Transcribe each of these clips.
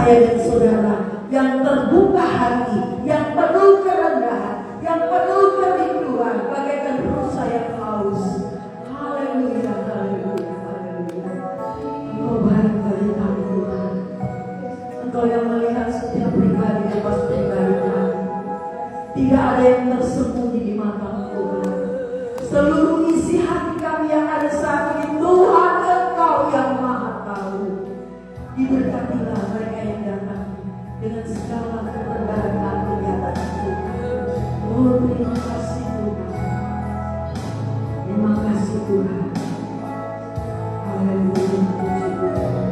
saya dan saudara yang terbuka hati, yang penuh kerendahan, yang penuh kerinduan, bagaikan rusa yang haus. Haleluya, haleluya, haleluya. Engkau baik bagi kami Tuhan. Engkau yang melihat setiap pribadi lepas pribadi kami. Tidak ada yang tersembunyi di mata Tuhan. Seluruh isi hati kami yang ada saat ini, Tuhan Engkau yang Maha Tahu. Diberkatilah mereka yang datang dengan segala kerendahan hati di atas Tuhan. Oh, terima kasih Tuhan. Terima kasih Tuhan. Haleluya, puji Tuhan.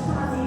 Saat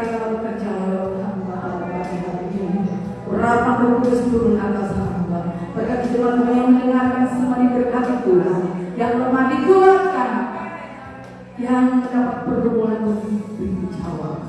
Marilah bekerja oleh hamba pagi hari ini. Urapan Roh Kudus turun atas hamba. Berkati teman-teman yang mendengarkan semua diberkati Tuhan. Yang lemah dikuatkan, yang mendapat pergumulan berjawab.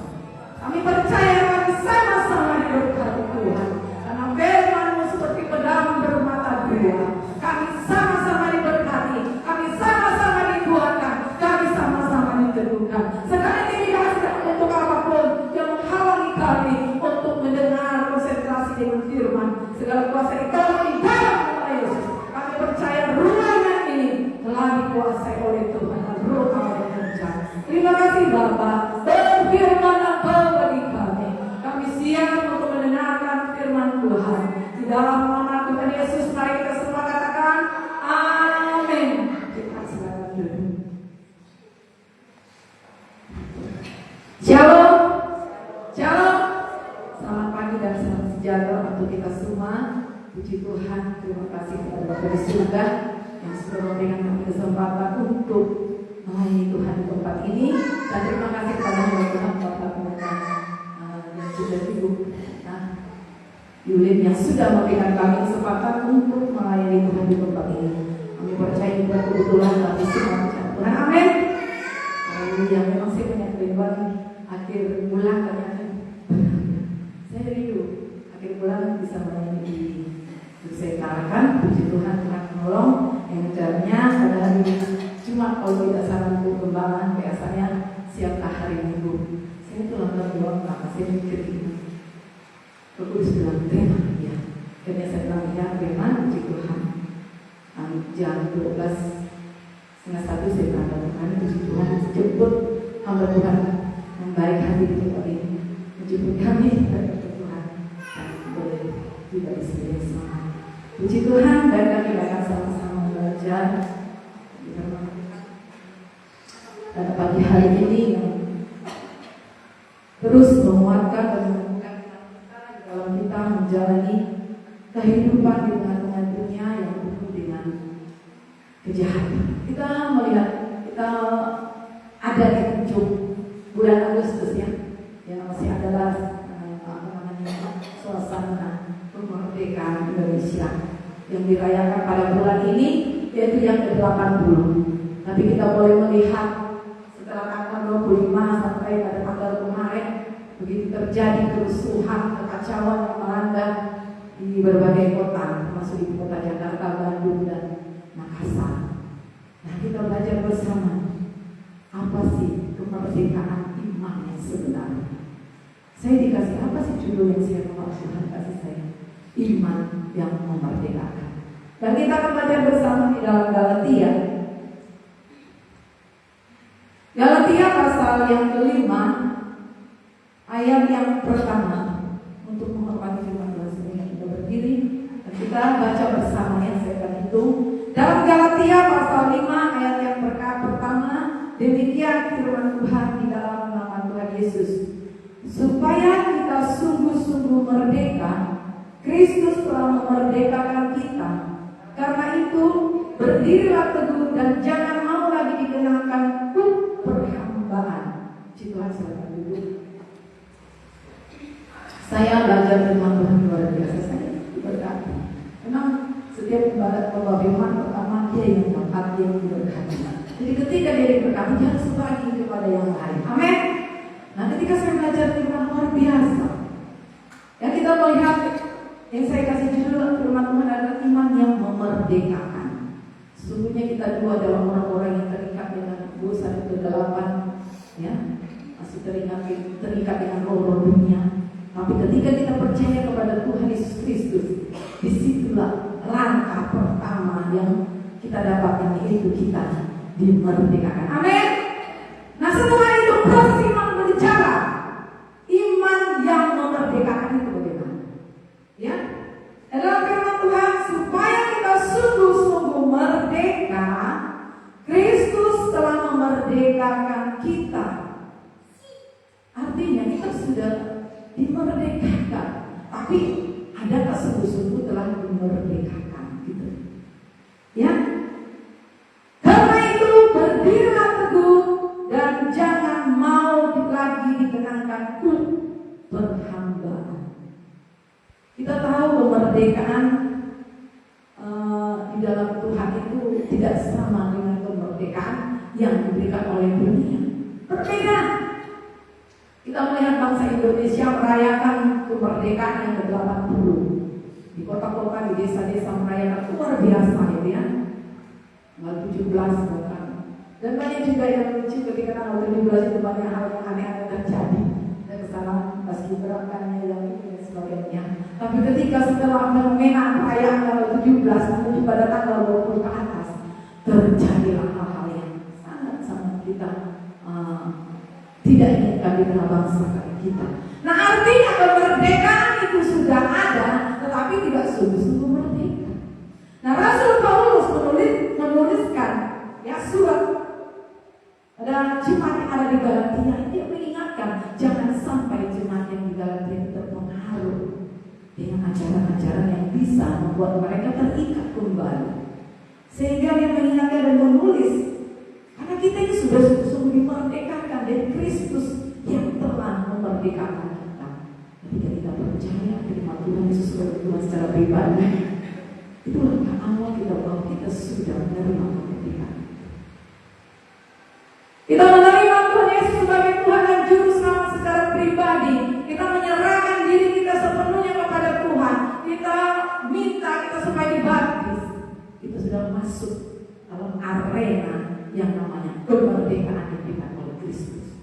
Kami percaya kami sama-sama diberkati Tuhan. Karena firman-Mu seperti pedang bermata dua. Kami sama-sama diberkati. Kami sama-sama dikuatkan. Kami sama-sama diteguhkan. Sekarang ini tidak untuk apapun yang menghalangi kami untuk mendengar konsentrasi dengan firman. Segala kuasa ditaruh di dalam nama Yesus. Kami percaya ruangan ini telah dikuasai oleh Tuhan dan Roh Allah bekerja. Terima kasih Bapa. Berfirmanlah Engkau bagi kami. Kami siap untuk mendengarkan firman Tuhan. Di dalam nama Tuhan Yesus mari kita semua katakan amin. Kita silakan duduk. Shalom. Shalom. Selamat pagi dan salam sejahtera untuk kita semua. Puji Tuhan, terima kasih kepada Bapa di surga yang sudah memberikan kami kesempatan untuk melayani Tuhan di tempat ini. Dan terima kasih kepada Tuhan Bapak yang sudah sibuk, Yulin yang sudah memberikan kami kesempatan untuk melayani Tuhan di tempat ini. Kami percaya juga kebetulan tapi semua Tuhan. Amin. Yang memang saya punya kerinduan akhir bulan ternyata saya rindu akhir bulan bisa melayani di Nusantara. Puji Tuhan, Tuhan menolong yang caranya pada hari Jumat kalau tidak salah untuk kembangan biasanya siapkah hari Minggu. Saya itu lantar doang maka saya mikir ini. Aku bilang tema ya. Karena saya bilang ya memang puji Tuhan. Jam 12:30 saya berangkat Tuhan. Puji Tuhan jemput hamba Tuhan yang baik hati di tempat ini. Menjemput kami dari Tuhan dan boleh juga disini semangat. Puji Tuhan dan kami akan sama-sama belajar. Pada pagi hari ini terus menguatkan dan menemukan kita dalam kita menjalani kehidupan di tengah-tengah dunia yang penuh dengan kejahatan. Kita melihat kita ada di ujung bulan Agustus ya, yang masih adalah suasana kemerdekaan Indonesia yang dirayakan pada bulan ini yaitu yang ke-80. Tapi kita boleh melihat setelah tanggal 25 sampai pada tanggal kemarin begitu terjadi kerusuhan, kekacauan yang melanda di berbagai kota, termasuk di kota Jakarta, Bandung dan Makassar. Nah, kita belajar bersama apa sih kemerdekaan iman yang sebenarnya. Saya dikasih apa sih judul yang saya mau Tuhan kasih saya? Iman yang memerdekakan. Dan kita akan belajar bersama di dalam Galatia. Galatia pasal yang kelima, ayat yang pertama. Untuk menghormati firman Tuhan sendiri kita berdiri dan kita baca bersama ya, saya akan hitung. Dalam Galatia pasal 5 ayat yang pertama, demikian firman Tuhan di dalam nama Tuhan Yesus. Supaya kita sungguh-sungguh merdeka, Kristus telah memerdekakan kita. Karena itu, berdirilah teguh dan jangan mau lagi dikenakan perhambaan. Tuhan silakan duduk. Saya belajar firman Tuhan luar biasa, saya berkati. Memang setiap ibadat bawa firman pertama dia yang dapat, dia yang berkati. Jadi ketika dia diberkati, dia harus berbagi kepada yang lain. Amin. Nah, ketika saya belajar firman luar biasa, yang kita melihat yang saya kasih judul firman Tuhan adalah iman yang memerdekakan. Sesungguhnya kita dua adalah orang-orang yang terikat dengan dosa dan kegelapan, ya, masih terikat dengan roh dunia. Tapi ketika kita percaya kepada Tuhan Yesus Kristus, disitulah langkah pertama yang kita dapatkan, yaitu kita dimerdekakan. Amin. Nah, setelah itu proses iman berjalan. Iman yang memerdekakan itu bagaimana? Ya, dalam firman Tuhan, supaya kita sungguh-sungguh merdeka, Kristus telah memerdekakan kita. Artinya kita sudah dimerdekakan, tapi adakah sungguh-sungguh telah dimerdekakan gitu? Ya. Karena itu berdirilah teguh dan jangan mau lagi dikenakan perhambaan. Kita tahu kemerdekaan di dalam Tuhan itu tidak sama dengan kemerdekaan yang diberikan oleh dunia. Berbeda. Kita melihat bangsa Indonesia merayakan kemerdekaan yang ke-80. Di kota-kota, di desa-desa merayakan luar biasa gitu ya. Tanggal 17 bahkan. Dan banyak juga yang lucu ketika tanggal 17 itu banyak hal yang aneh-aneh terjadi. Dan kesalahan paskibraka yang ini dan sebagainya. Tapi ketika setelah fenomena perayaan tanggal 17 menuju pada tanggal 20 ke atas, terjadilah hal-hal yang sangat-sangat kita tidak inginkan di dalam bangsa kita. Nah, artinya kemerdekaan itu sudah ada, tetapi tidak sungguh-sungguh merdeka. Nah, Rasul Paulus menuliskan ya surat pada jemaat yang ada di Galatia. Dia mengingatkan jangan sampai jemaat yang di Galatia terpengaruh dengan ajaran-ajaran yang bisa membuat mereka terikat kembali. Sehingga dia mengingatkan dan menulis, karena kita ini sudah sungguh dimerdekakan dari Kristus yang telah memerdekakan kita. Ketika kita percaya terima Tuhan Yesus sebagai Tuhan secara pribadi, itu langkah awal kita bahwa kita sudah menerima kemerdekaan. Kita menerima Tuhan Yesus sebagai Tuhan dan Juru Selamat secara pribadi. Kita menyerahkan diri kita sepenuhnya kepada Tuhan. Kita minta kita supaya dibaptis. Kita sudah masuk dalam arena yang namanya kemerdekaan yang diberikan oleh Kristus.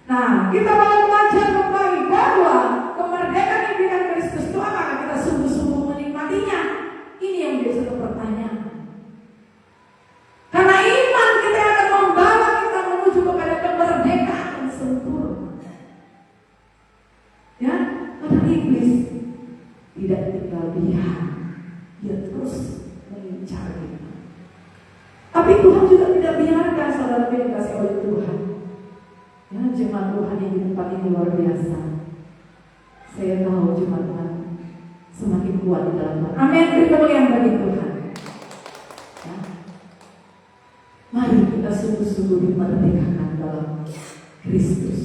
Nah, kita mau belajar kembali bahwa kemerdekaan yang diberikan Kristus itu apakah kita sungguh-sungguh menikmatinya? Ini yang menjadi satu pertanyaan. Karena iman kita akan membawa kita menuju kepada kemerdekaan yang sempurna. Ya, karena iblis tidak tinggal diam, dia terus mengincar kita. Tapi Tuhan juga tidak biarkan saudara dikasih oleh Tuhan. Ya, jemaat Tuhan yang di tempat ini luar biasa. Saya tahu jemaat Tuhan semakin kuat di dalam Tuhan. Amin. Beri kemuliaan bagi Tuhan. Ya. Mari kita sungguh-sungguh dimerdekakan dalam Kristus.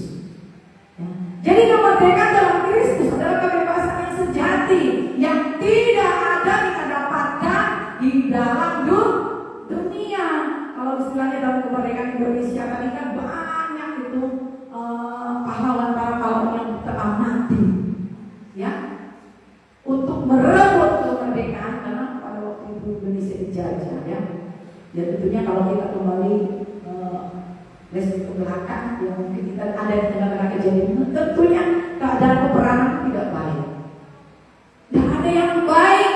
Ya. Jadi kemerdekaan dalam Kristus adalah kebebasan yang sejati yang tidak ada kita dapatkan di dalam dunia. Kalau istilahnya dalam kemerdekaan Indonesia tadi kan banyak itu pahlawan para pahlawan yang telah mati, ya, untuk merebut kemerdekaan karena pada waktu itu Indonesia dijajah, ya. Dan tentunya kalau kita kembali ke belakang, ya mungkin kita ada yang negara kejadian, tentunya keadaan peperangan tidak baik. Tidak ada yang baik,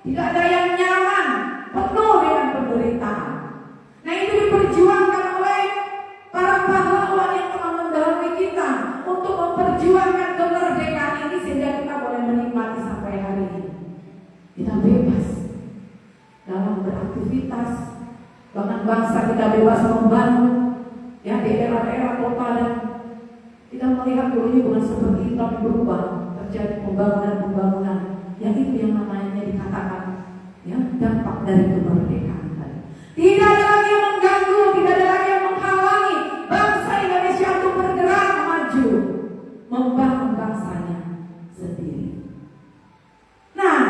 tidak ada yang nyaman, penuh dengan penderitaan. Nah, itu diperjuangkan oleh para pahlawan yang telah mendahului kita untuk memperjuangkan kemerdekaan ini sehingga kita boleh menikmati sampai hari ini. Kita bebas dalam beraktivitas, bahkan bangsa kita bebas membangun, ya, di era-era kota, dan kita melihat dulu bukan seperti itu, tapi berubah, terjadi pembangunan yang itu yang namanya dikatakan, ya, dampak dari kemerdekaan. Tidak ada lagi yang mengganggu, tidak ada lagi yang menghalangi bangsa Indonesia untuk bergerak maju, membangun bangsanya sendiri. Nah,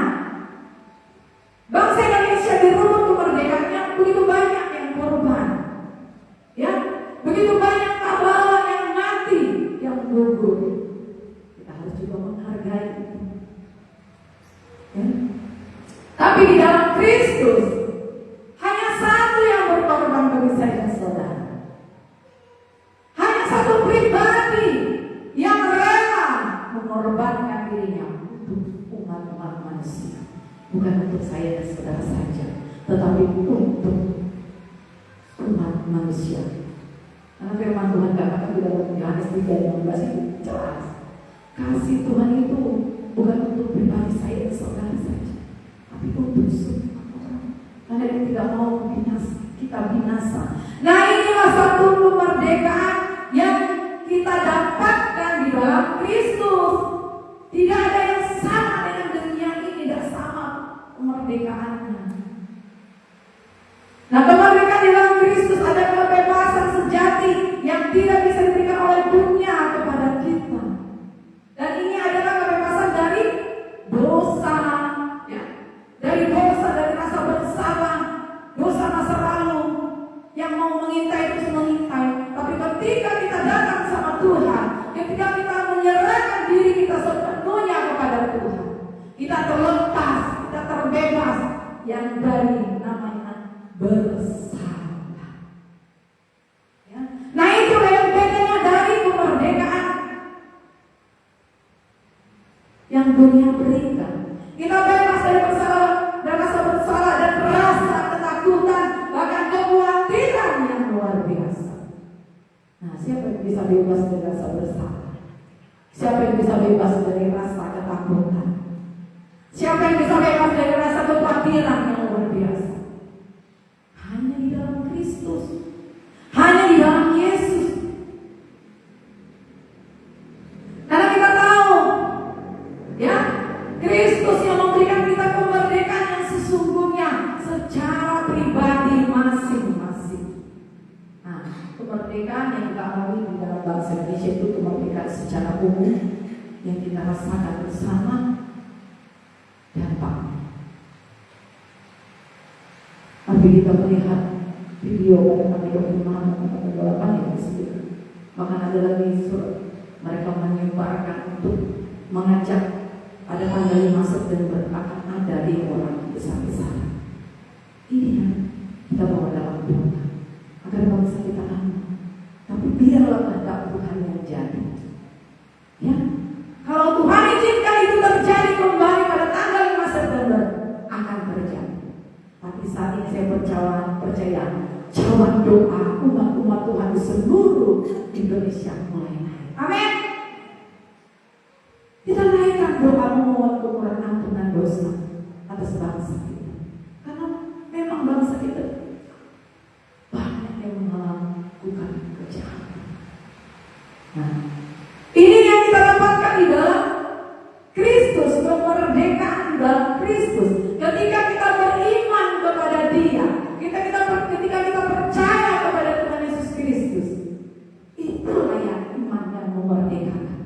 bangsa Indonesia direbut kemerdekaannya, begitu banyak yang korban, ya, begitu banyak pahlawan yang mati, yang gugur. Kita harus juga menghargai itu, ya. Tapi di dalam Kristus hanya satu yang berkorban bagi saya dan saudara. Hanya satu pribadi yang rela mengorbankan dirinya untuk umat-umat manusia. Bukan untuk saya dan saudara saja, tetapi untuk umat manusia. Karena firman Tuhan katakan di dalam Yohanes 3:16 itu jelas. Kasih Tuhan itu bukan untuk pribadi saya dan saudara saja, tapi untuk semua orang. Karena dia tidak mau kita binasa. Nah, inilah satu kemerdekaan yang kita dapatkan di dalam Kristus. Tidak ada yang sama dengan dunia ini, tidak sama kemerdekaannya. Nah, kemerdekaan di dalam Kristus ada kebebasan sejati yang tidak bisa diberikan oleh dunia kepada kita. yang dari namanya bersalah. Ya. Nah itu yang bedanya dari kemerdekaan yang dunia berikan. Kita bebas dari bersalah dan rasa bersalah dan rasa ketakutan, bahkan kekhawatiran yang luar biasa. Nah, siapa yang bisa bebas dari rasa bersalah? Siapa yang bisa bebas dari rasa ketakutan? Siapa yang bisa bebas dari rasa kekhawatiran yang luar biasa? Hanya di dalam Kristus, hanya di dalam Yesus. Karena kita tahu, ya, Kristus yang memberikan kita kemerdekaan yang sesungguhnya secara pribadi masing-masing. Nah, kemerdekaan yang kita alami di dalam bangsa Indonesia itu kemerdekaan secara umum yang kita rasakan bersama dan Pak. Tapi kita melihat video pada tanggal 25 atau tanggal 8 yang disebut. Bahkan ada lagi surat mereka menyebarkan untuk mengajak pada tanggal 5 September akan ada di orang besar-besaran. Ini yang kita bawa dalam doa agar bangsa kita aman. Tapi biarlah kehendak Tuhan yang jadi. Ya, kalau Tuhan izinkan itu terjadi kembali pada tanggal 5 September akan terjadi. Tapi saat ini saya percaya jawaban doa umat-umat Tuhan di seluruh Indonesia mulai naik. Amin. Kita naikkan doa memohon pengampunan ampunan dosa atas bangsa kita. Karena memang bangsa kita banyak yang melakukan kejahatan. Nah, ini yang kita dapatkan di dalam Kristus, kemerdekaan di dalam Kristus. Ketika kita beriman kepada Dia, ketika kita percaya kepada Tuhan Yesus Kristus, itulah yang iman yang memerdekakan.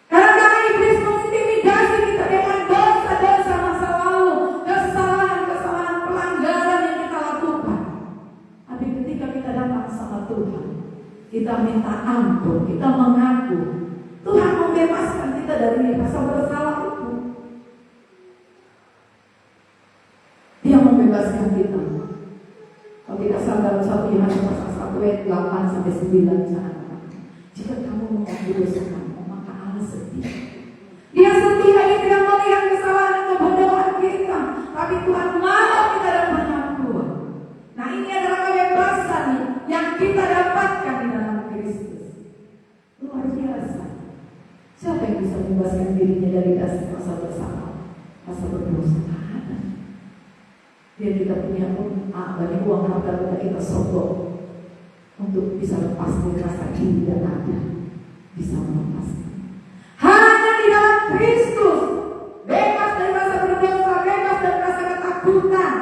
Karena iblis mengintimidasi kita dengan dosa-dosa masa lalu, kesalahan-kesalahan pelanggaran yang kita lakukan. Tapi ketika kita datang sama Tuhan, kita minta ampun, kita mengaku, Tuhan membebaskan kita dari rasa bersalah itu. Dia membebaskan kita. Kalau tidak salah dalam 1 Yohanes pasal 1 ayat 8 sampai 9 sana. Jika kamu mengaku dosa kamu, maka Allah setia. Dia setia, Dia tidak melihat kesalahan dan kebodohan kita, tapi Tuhan mau kita dalam pengakuan. Nah, ini adalah kebebasan yang kita dapatkan di dalam Kristus. Luar biasa. Siapa yang bisa membebaskan dirinya dari rasa bersalah, rasa berdosa? Ada. Dia kita punya banyak uang harta kita sombong untuk bisa lepas dari rasa ini dan ada, bisa melepaskan. Hanya di dalam Kristus, bebas dari rasa berdosa, bebas dari rasa ketakutan,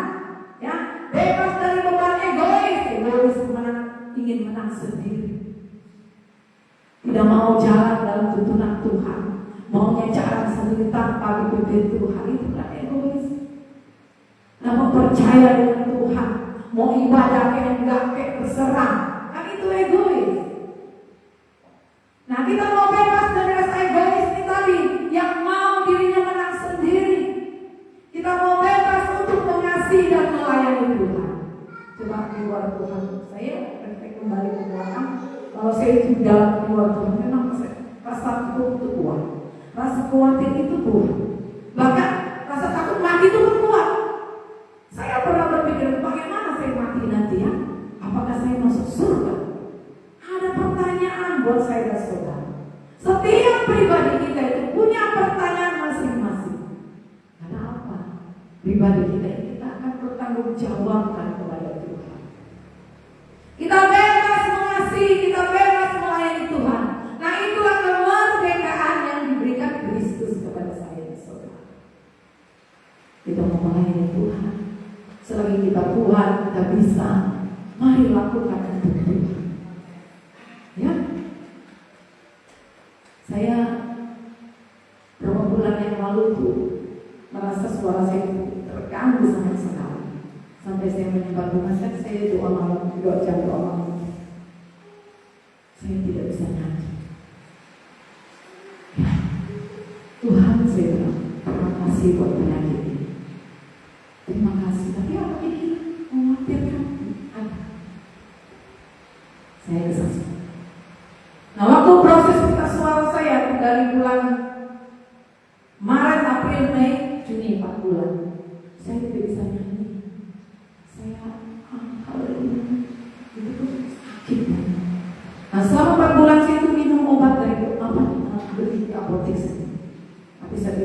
ya, bebas dari beban egois ingin menang sendiri. Tidak mau jalan dalam tuntunan Tuhan, maunya jalan sendiri tanpa dipimpin Tuhan, itu kan egois. Namun percaya dengan Tuhan, mau ibadah kayak enggak kayak terserah, kan itu egois. Nah, kita mau bebas dari rasa egois ini tadi, yang mau dirinya menang sendiri. Kita mau bebas untuk mengasihi dan melayani Tuhan. Coba di luar Tuhan, saya kembali ke belakang. Kalau saya itu dalam keluar Tuhan, memang rasa takut itu kuat, rasa khawatir itu kuat, bahkan rasa takut mati itu pun kuat. Saya pernah berpikir, bagaimana saya mati nanti ya? Apakah saya masuk surga? Ada pertanyaan buat saya dan saudara. Setiap pribadi kita itu punya pertanyaan masing-masing. Karena apa? Pribadi kita akan bertanggung jawabkan kepada Tuhan. Kita bebas mengasihi, kita bebas melayani Tuhan. Nah, itulah kemerdekaan yang diberikan Kristus kepada saya dan saudara. Kita mau melayani Tuhan. Selagi kita kuat, kita bisa, mari lakukan untuk Tuhan. Ya, saya beberapa bulan yang lalu tuh merasa suara saya terganggu sangat sekali. Sampai saya menyembah Tuhan, saya doa malam, doa jam doa malam. Saya tidak bisa nyanyi. Ya, Tuhan, saya bilang terima kasih buat penyakit ini.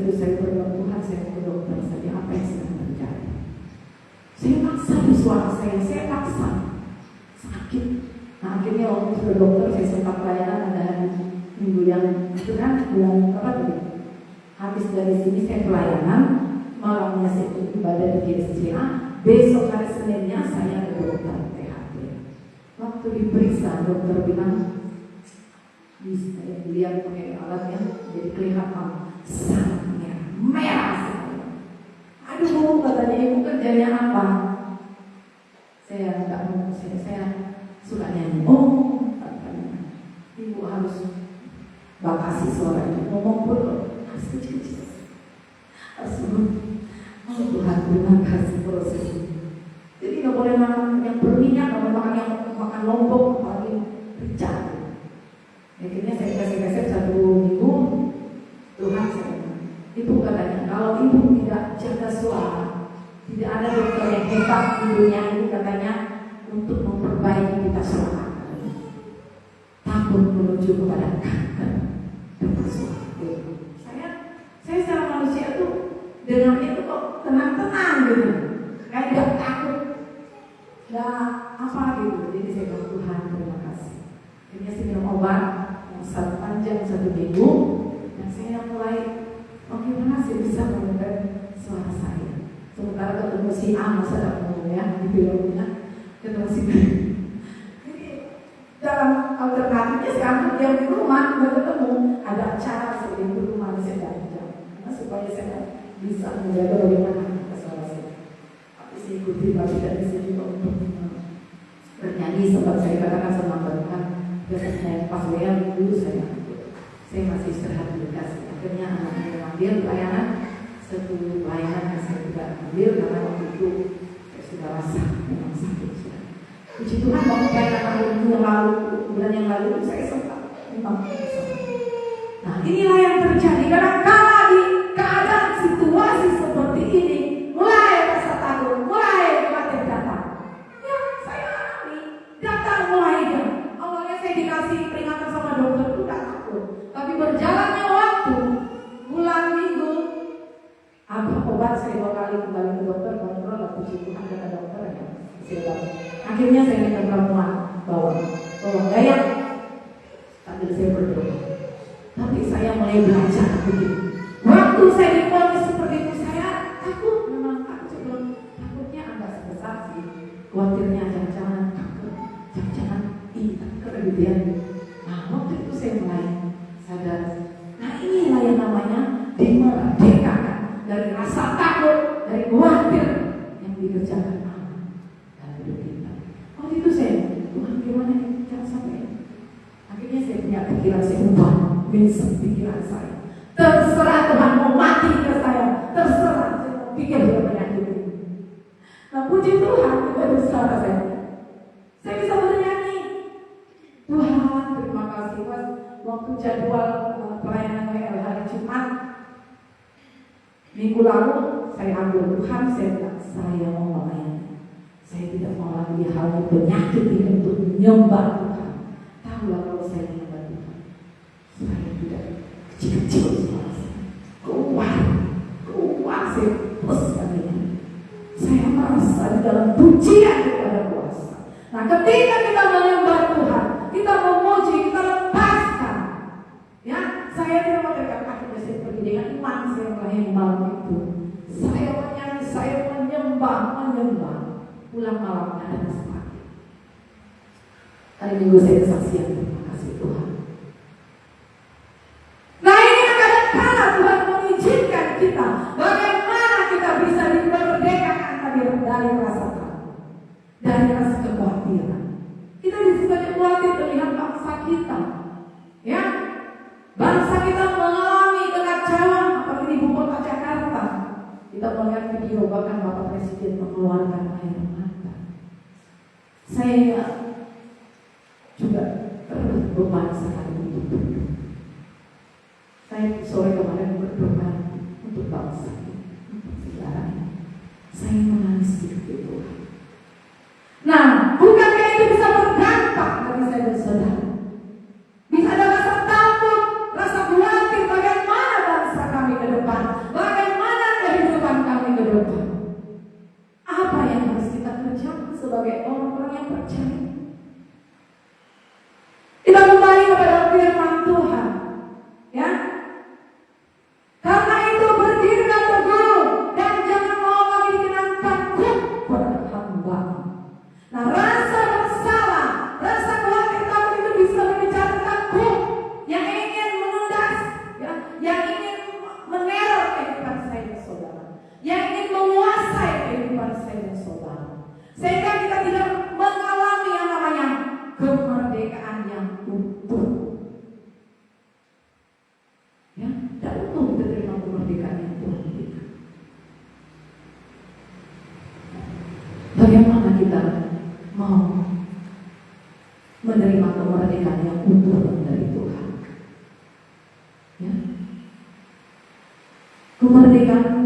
itu saya berdoa, Tuhan saya ke dokter saja, apa yang sedang terjadi. Saya paksa di suara saya paksa sakit. Nah akhirnya waktu ke dokter saya sempat pelayanan ada minggu yang itu kan bulan apa tadi? Habis dari sini saya pelayanan, malamnya saya ibadah di GSCA, besok hari Seninnya saya ke dokter THT. Waktu diperiksa dokter bilang bisa dilihat pakai alatnya jadi kelihatan sangat merah sekali. Aduh katanya ibu kerjanya apa? Saya nggak mau, saya suka nyanyi. Oh katanya ibu harus batasi suaranya, ngomong pun harus kecil-kecil. Oh Tuhan terima kasih proses ini. Jadi nggak boleh makan yang berminyak, nggak boleh makan yang makan lombok, apalagi rica. Akhirnya saya kasih 1 minggu. Tuhan saya ibu katanya kalau ibu tidak jaga suara, tidak ada dokter yang hebat di dunia ini katanya untuk memperbaiki kita suara. Takut menuju kepada kanker dan suara. Saya secara manusia tuh dengarnya tuh kok tenang-tenang gitu, kayak tidak takut, nggak apa gitu. Jadi saya bilang Tuhan terima kasih. Akhirnya saya minum obat panjang 1 minggu dan saya mulai gimana sih bisa mendengar suara saya. Sementara ketemu si A masa tidak ngomong ya di filmnya, ketemu si B. Jadi dalam alternatifnya sekarang diam di rumah nggak ketemu, ada acara saya di rumah saya belajar supaya saya bisa menjaga bagaimana suara saya. Tapi saya ikuti tapi tidak bisa juga untuk bernyanyi sempat saya katakan sama Tuhan. Biasanya pas dulu saya masih istirahat di kasih. Akhirnya anaknya yang ambil pelayanan, 1 pelayanan yang saya tidak ambil karena waktu itu saya sudah rasa memang sakit. Puji Tuhan waktu pelayanan bulan yang lalu saya sempat memang sakit. Nah inilah yang terjadi kadang-kala di keadaan situasi seperti ini, mulai rasa takut, mulai khawatir datang. Ya saya alami datang mulai dia. Saya dikasih peringatan sama dokter itu tak takut, tapi berjalannya waktu bulan minggu apa obat saya 2 kali kembali ke dokter kontrol, puji Tuhan kata dokter ya akhirnya saya minta perempuan tolong daya sambil saya berdoa. Tapi saya mulai belajar begitu. Waktu saya diponis seperti itu saya takut, memang takut. Takutnya agak sebesar sih, khawatirnya jangan takut, jangan kemudian, nah waktu itu saya mulai sadar. Nah inilah yang namanya dimerdekakan dari rasa takut, dari khawatir yang dikerjakan Allah dalam hidup kita. Waktu itu saya, Tuhan gimana ini jangan sampai. Akhirnya saya punya pikiran, saya ubah pikiran saya. Terserah Tuhan mau mati ke saya, terserah saya mau pikir dia penyakit ini. Nah puji Tuhan itu suara saya bisa bernyanyi. Tuhan terima kasih Mas. Waktu jadwal pelayanan WL hari Jumat minggu lalu saya ambil Tuhan, saya bilang saya mau melayani. Saya tidak mau lagi hal penyakit ini untuk menyembah Tuhan. Tahulah kalau saya menyembah Tuhan, saya tidak kecil-kecil suara saya. Keluar saya pesan ini. Saya merasa di dalam pujian kepada kuasa. Nah ketika kita menyembah Tuhan, kita memuji, kita lepaskan. Ya, saya tidak mau akhirnya saya pergi dengan iman saya melayani malam itu. Saya menyanyi, saya menyembah. Pulang malamnya ada kesempatan. Hari Minggu saya kesaksian, terima kasih Tuhan. Nah ini kadang-kala Tuhan mengizinkan kita bagaimana kita bisa dimerdekakan dari rasa takut, dari rasa kekhawatiran. Kita disebutnya khawatir melihat bangsa kita, ya, bangsa kita mengalami kekacauan, apalagi di ibu kota Jakarta. Kita melihat video bahkan Bapak Presiden mengeluarkan air mata. Saya juga berdoa sekali untuk berdoa. Saya sore kemarin berdoa untuk bangsa, untuk negara ini. Saya menangis di Tuhan. Nah, bukankah itu bisa berdampak bagi saya dan saudara? Bisa ada rasa takut, rasa khawatir bagaimana bangsa kami ke depan. Bagaimana kita mau menerima kemerdekaan yang utuh dari Tuhan? Ya. Kemerdekaan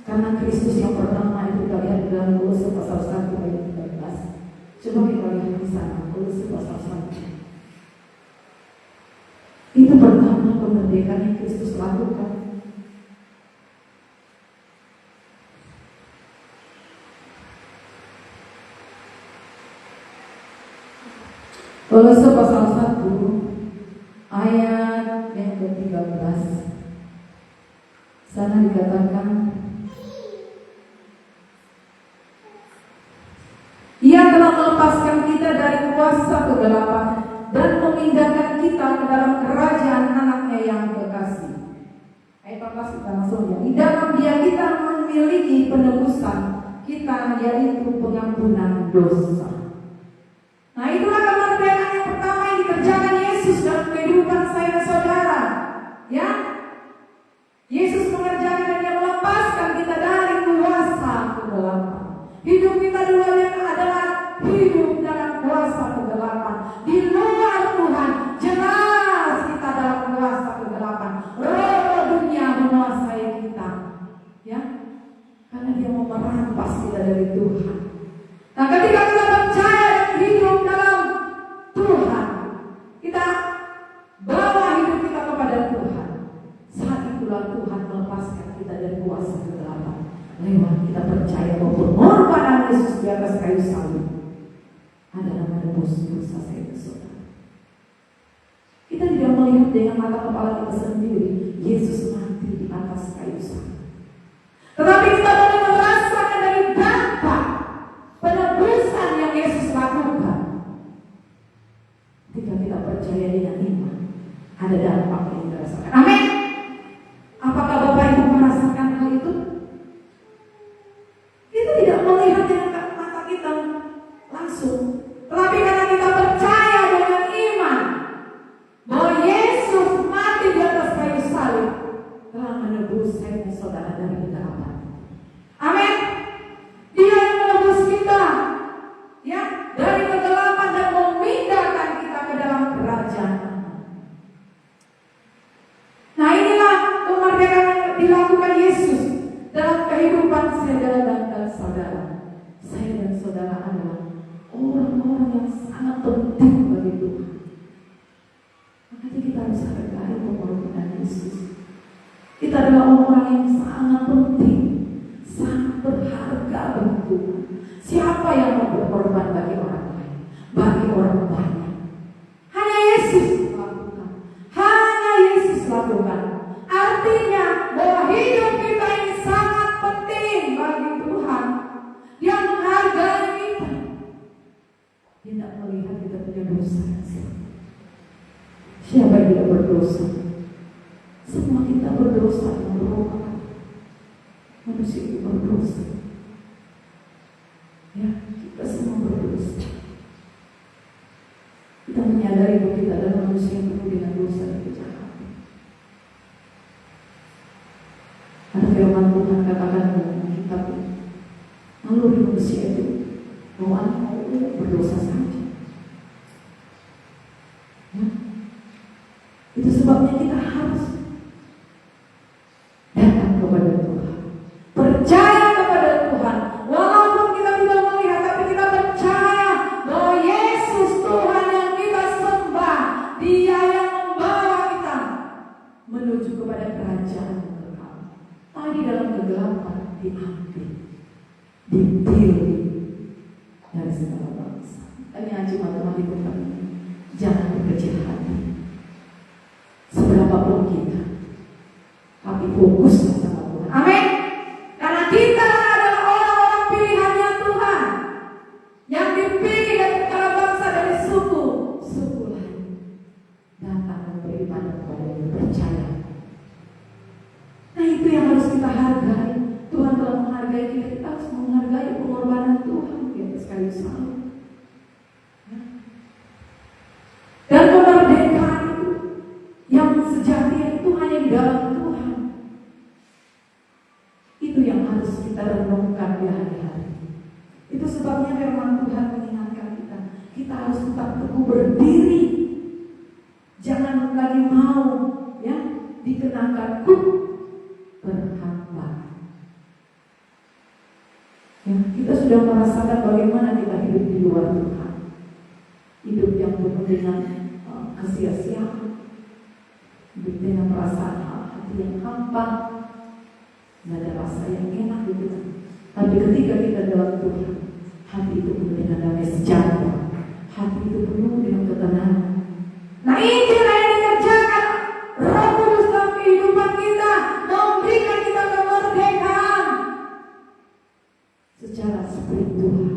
karena Kristus yang pertama itu kita lihat dalam Kolose pasal 1 ayat 13. Coba kita lihat di sana, Kolose pasal 1. Itu pertama kemerdekaan yang Kristus lakukan. Kolose pasal 1 ayat yang ke-13. Sana dikatakan, Ia telah melepaskan kita dari kuasa kegelapan dan memindahkan kita ke dalam kerajaan anaknya yang kekasih. Ayat 14 kita langsung ya. Di dalam Dia kita memiliki penebusan kita, yaitu pengampunan dosa. Nah, itulah kemerdekaan yang pertama yang dikerjakan Yesus dalam kehidupan saya dan saudara. Ya, Yesus mengerjakan dan Dia melepaskan kita dari kuasa kegelapan. Hidup kita dunia adalah hidup dalam kuasa kegelapan. Di luar Tuhan, jelas kita dalam kuasa kegelapan. Roh dunia menguasai kita. Ya, karena dia mau merampas kita dari Tuhan. Nah, ketika kita percaya dan hidup dalam Tuhan, kita bawa hidup kita kepada Tuhan. Saat itulah Tuhan melepaskan kita dari kuasa kegelapan. Lewat kita percaya bahwa pengorbanan Yesus di atas kayu salib adalah menebus dosa saya dan saudara. Kita tidak melihat dengan mata kepala kita sendiri Yesus mati di atas kayu salib, tetapi kita boleh merasakan dari dampak penebusan yang Yesus lakukan. Ketika kita percaya dengan iman, ada dampak yang kita rasakan. Amin. Apakah Bapak Ibu merasakan hal itu? Kita tidak melihat dengan mata kita langsung, tetapi karena kita percaya dengan iman bahwa Yesus mati di atas kayu salib telah menebus saya dan saudara dari kegelapan. Amin. Dia yang menebus kita, ya, dari kegelapan dan memindahkan kita ke dalam kerajaan. Nah, inilah kemerdekaan yang dilakukan Yesus dalam kehidupan saudara dan saudara. Saya dan saudara adalah orang-orang yang sangat penting bagi Tuhan. Makanya kita harus hargai pengorbanan Yesus. Kita adalah orang yang sangat penting, sangat berharga bagi Tuhan. Siapa yang mau berkorban bagi orang lain, bagi orang banyak? Hanya Yesus lakukan. Hanya Yesus lakukan. Artinya bahwa hidup kita ini sangat penting bagi Tuhan. Dia menghargai kita. Dia tidak melihat kita punya dosa. Siapa yang tidak berdosa? Semua kita berdosa menurut Allah. Manusia itu berdosa. Ya, kita semua berdosa. Kita menyadari bahwa kita adalah manusia yang penuh dengan dosa dan kejahatan. Ada firman Tuhan katakan dalam kitab ini, naluri manusia itu bawaan mau berdosa saja. Ya. Itu sebabnya kita harus datang kepada Tuhan, percaya kepada Tuhan, walaupun kita tidak melihat, tapi kita percaya bahwa Yesus Tuhan yang kita sembah, Dia yang membawa kita menuju kepada kerajaan yang kekal. Tadi dalam kegelapan diambil, dipilih dari segala bangsa. Tanya cuma-cuma dibuka, jangan berkecil hati. Seberapapun kita, tapi fokus sama Tuhan. Amin. Karena kita adalah orang-orang pilihannya Tuhan, yang dipilih dari segala bangsa, dari suku lain. Datang dan beribadah kepada Dia, percaya. Nah, itu yang harus kita hargai. Tuhan telah menghargai kita. Kita harus menghargai pengorbanan Tuhan di atas kayu salib. Dan kemerdekaan itu yang sejati itu hanya di dalam Tuhan. Itu yang harus kita renungkan di hari-hari. Itu sebab Soalnya firman Tuhan mengingatkan kita, kita harus tetap teguh berdiri. Jangan lagi mau ya dikenakan berhamba. Ya, kita sudah merasakan bagaimana kita hidup di luar Tuhan. Hidup yang penuh dengan kesia-siaan, hidup dengan perasaan hati yang hampa, tidak ada rasa yang enak gitu. Tapi ketika kita dalam Tuhan, hati itu penuh dengan damai sejahtera, hati itu penuh dengan ketenangan. Nah, Injil yang dikerjakan Roh Kudus dalam kehidupan kita, memberikan kita kemerdekaan secara spiritual.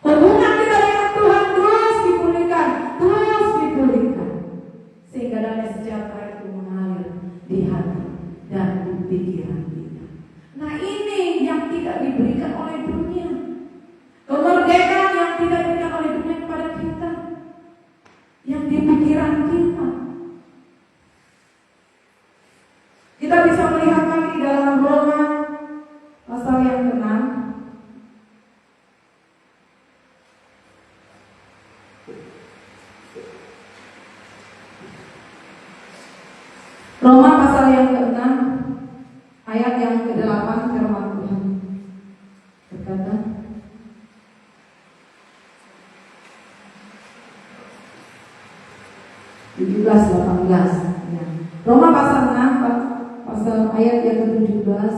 Hubungan kita dengan Tuhan terus dipulihkan, sehingga damai sejahtera itu mengalir di hati dan di pikiran kita. Nah, ini yang tidak diberikan oleh dunia. Kemerdekaan yang tidak diberikan oleh dunia kepada kita, yang di pikiran kita. Kita bisa melihat lagi dalam Roma pasal yang ke-6. Roma pasal yang ke-6 ayat yang ke-8, firman Tuhan berkata, ya. Roma pasal 6 pasal ayat yang ke-17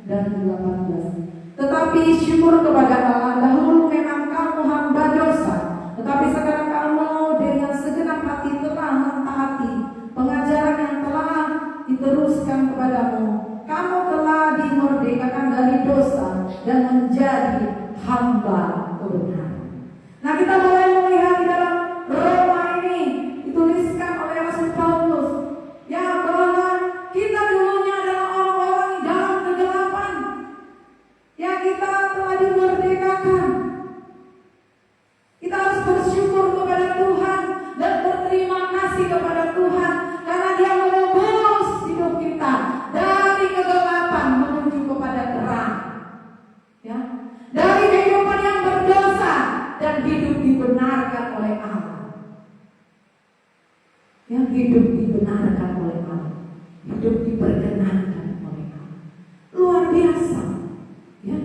dan 18. Tetapi syukur kepada Allah, dahulu memang kamu hamba dosa, tetapi sekarang kamu dengan segenap hati telah mentaati pengajaran yang telah diteruskan kepadamu. Kamu telah dimerdekakan dari dosa dan menjadi hamba kebenaran. Nah, kita boleh melihat di dalam Roma ini dituliskan oleh Rasul Paulus, ya, bahwa kita dulunya adalah orang-orang dalam kegelapan, ya, kita telah dimerdekakan. Kita harus bersyukur kepada Tuhan dan berterima kasih kepada Tuhan karena Dia menebus hidup kita dari kegelapan menuju kepada terang, ya, dari kehidupan yang berdosa dan hidup dibenarkan oleh Allah. Yang hidup dibenarkan oleh Allah, hidup diperkenankan oleh Allah. Luar biasa, ya.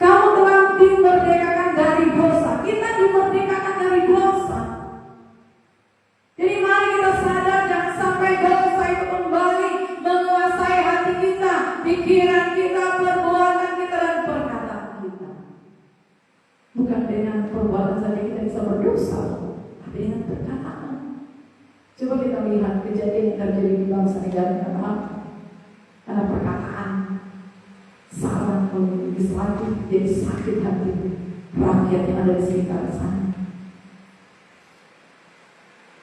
Kamu telah dimerdekakan dari dosa. Kita dimerdekakan dari dosa. Jadi mari kita sadar, jangan sampai dosa itu kembali menguasai hati kita, pikiran kita, perbuatan kita, dan perkataan kita. Bukan dengan perbuatan saja kita bisa berdosa, tapi dengan perkataan. Coba kita lihat kejadian yang terjadi di bangsa negara kita, karena perkataan salah kalau legislatif jadi sakit hati rakyat yang ada di sekitar sana.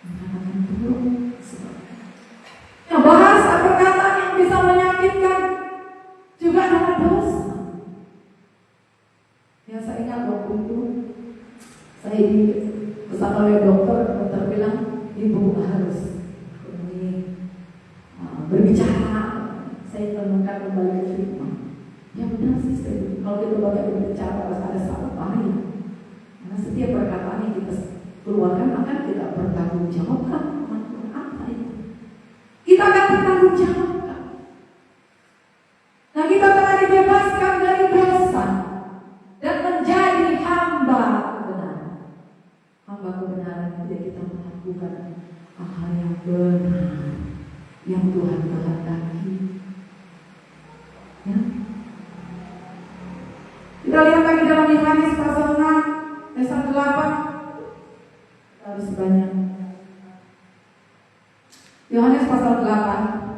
Mengatakan buruk, nah, bahasa perkataan yang bisa menyakitkan juga adalah dosa. Ya, saya ingat waktu itu saya dipesan oleh dokter bilang, ibu harus berbicara. Saya menemukan kembali firman. Ya benar sih, kalau kita banyak berbicara harus ada salah bahaya. Karena setiap perkataan yang kita keluarkan akan kita bertanggungjawabkan. Apa itu? Kita akan bertanggungjawabkan. Nah, kita telah dibebaskan dari dosa dan menjadi hamba kebenaran. Hamba kebenaran tidak kita melakukan hal yang benar yang Tuhan kehendaki. Ya. Kita lihat lagi dalam Yohanes pasal 6 ayat 8. Harus banyak. Yohanes pasal 8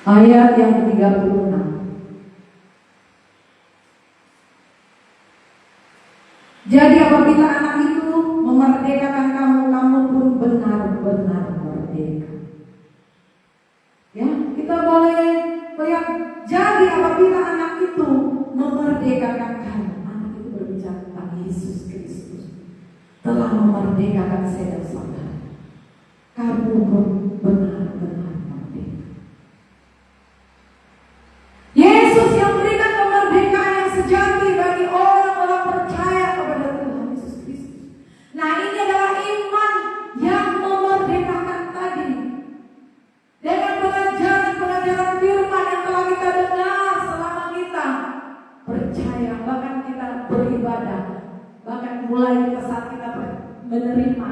ayat yang ke-36. Jadi apabila anak itu memerdekakan kamu, kamu pun benar-benar merdeka. Ya, kita boleh melihat. Jadi apabila anak itu memerdekakan kamu, anak itu berbicara tentang Yesus Kristus. telah memerdekakan saya dan saudara. Kamu benar-benar merdeka. Yesus yang memberikan kemerdekaan yang sejati bagi orang-orang percaya kepada Tuhan Yesus Kristus. Nah, ini adalah iman yang memerdekakan tadi. Dengan pengajaran-pengajaran firman yang telah kita dengar selama kita percaya, bahkan kita beribadah, bahkan mulai kita saat kita menerima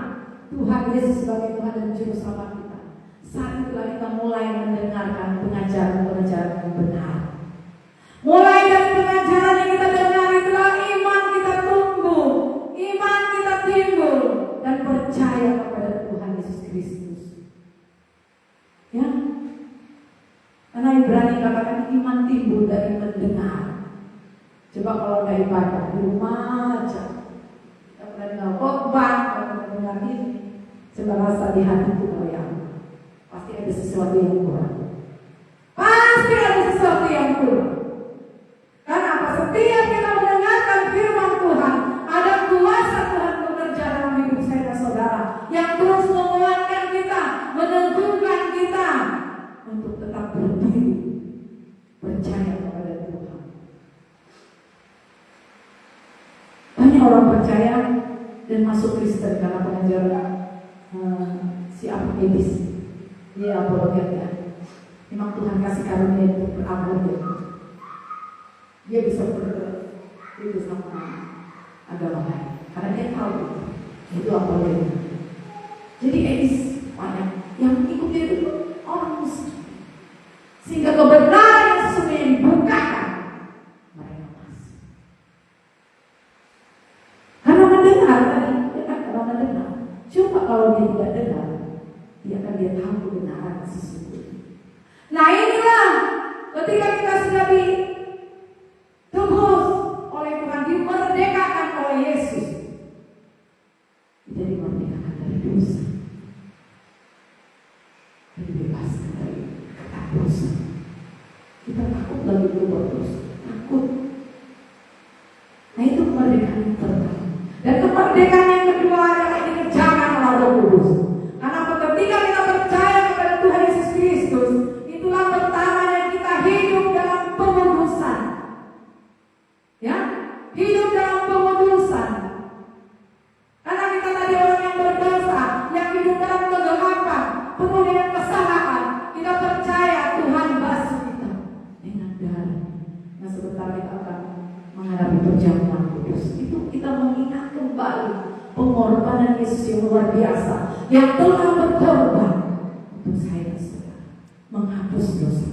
Tuhan Yesus sebagai Tuhan dan Juru Selamat kita. Saat itulah kita mulai mendengarkan pengajaran-pengajaran yang benar. Mulai dari pengajaran yang kita dengar itulah iman kita tumbuh, iman kita timbul dan percaya kepada Tuhan Yesus Kristus. Ya, karena Ibrani katakan iman timbul dari mendengar. Coba kalau nggak ibadah di rumah aja, kita pernah dengar khotbah, pernah dengar ini, coba rasa di hati kita ya, pasti ada sesuatu yang kurang. Pasti ada sesuatu yang kurang. Karena apa? Setiap kita mendengarkan firman Tuhan, ada kuasa Tuhan bekerja dalam hidup saya dan saudara, yang terus menguatkan kita, meneguhkan kita untuk tetap berdiri, percaya kepada Tuhan. Banyak orang percaya dan masuk Kristen karena pengajaran si Archimedes, dia apologet ya. Memang Tuhan kasih karunia untuk beragama. Dia bisa itu sama agama lain karena dia tahu itu apologet. Jadi etis banyak yang ikut dia itu orang Muslim, sehingga kebenaran yang sesungguhnya dibukakan mereka masuk. Karena mendengar tadi, dia kan kalau mendengar. Coba kalau dia tidak dengar, dia akan dia tahu kebenaran sesungguhnya. Nah inilah ketika kita sudah ditebus oleh Tuhan, dimerdekakan oleh Yesus, kita dimerdekakan dari dosa, dibebaskan dari kata dosa. Kita takut lagi berbuat dosa, takut. Nah itu kemerdekaan yang pertama. Dan kemerdekaan yang kedua adalah dikerjakan oleh Roh Kudus. Karena ketika kita percaya kepada Tuhan Yesus Kristus, itulah pertama yang kita hidup dalam pengudusan. Ya, hidup dalam pengudusan. Karena kita tadi orang yang berdosa, yang hidup dalam kegelapan, penuh dengan kesalahan. Kita percaya Tuhan basuh kita dengan darah. Nah sebentar kita akan menghadapi perjamuan kudus. Itu kita mengingat kembali pengorbanan Yesus yang luar biasa, yang telah berkorban untuk saya dan saudara, menghapus dosa.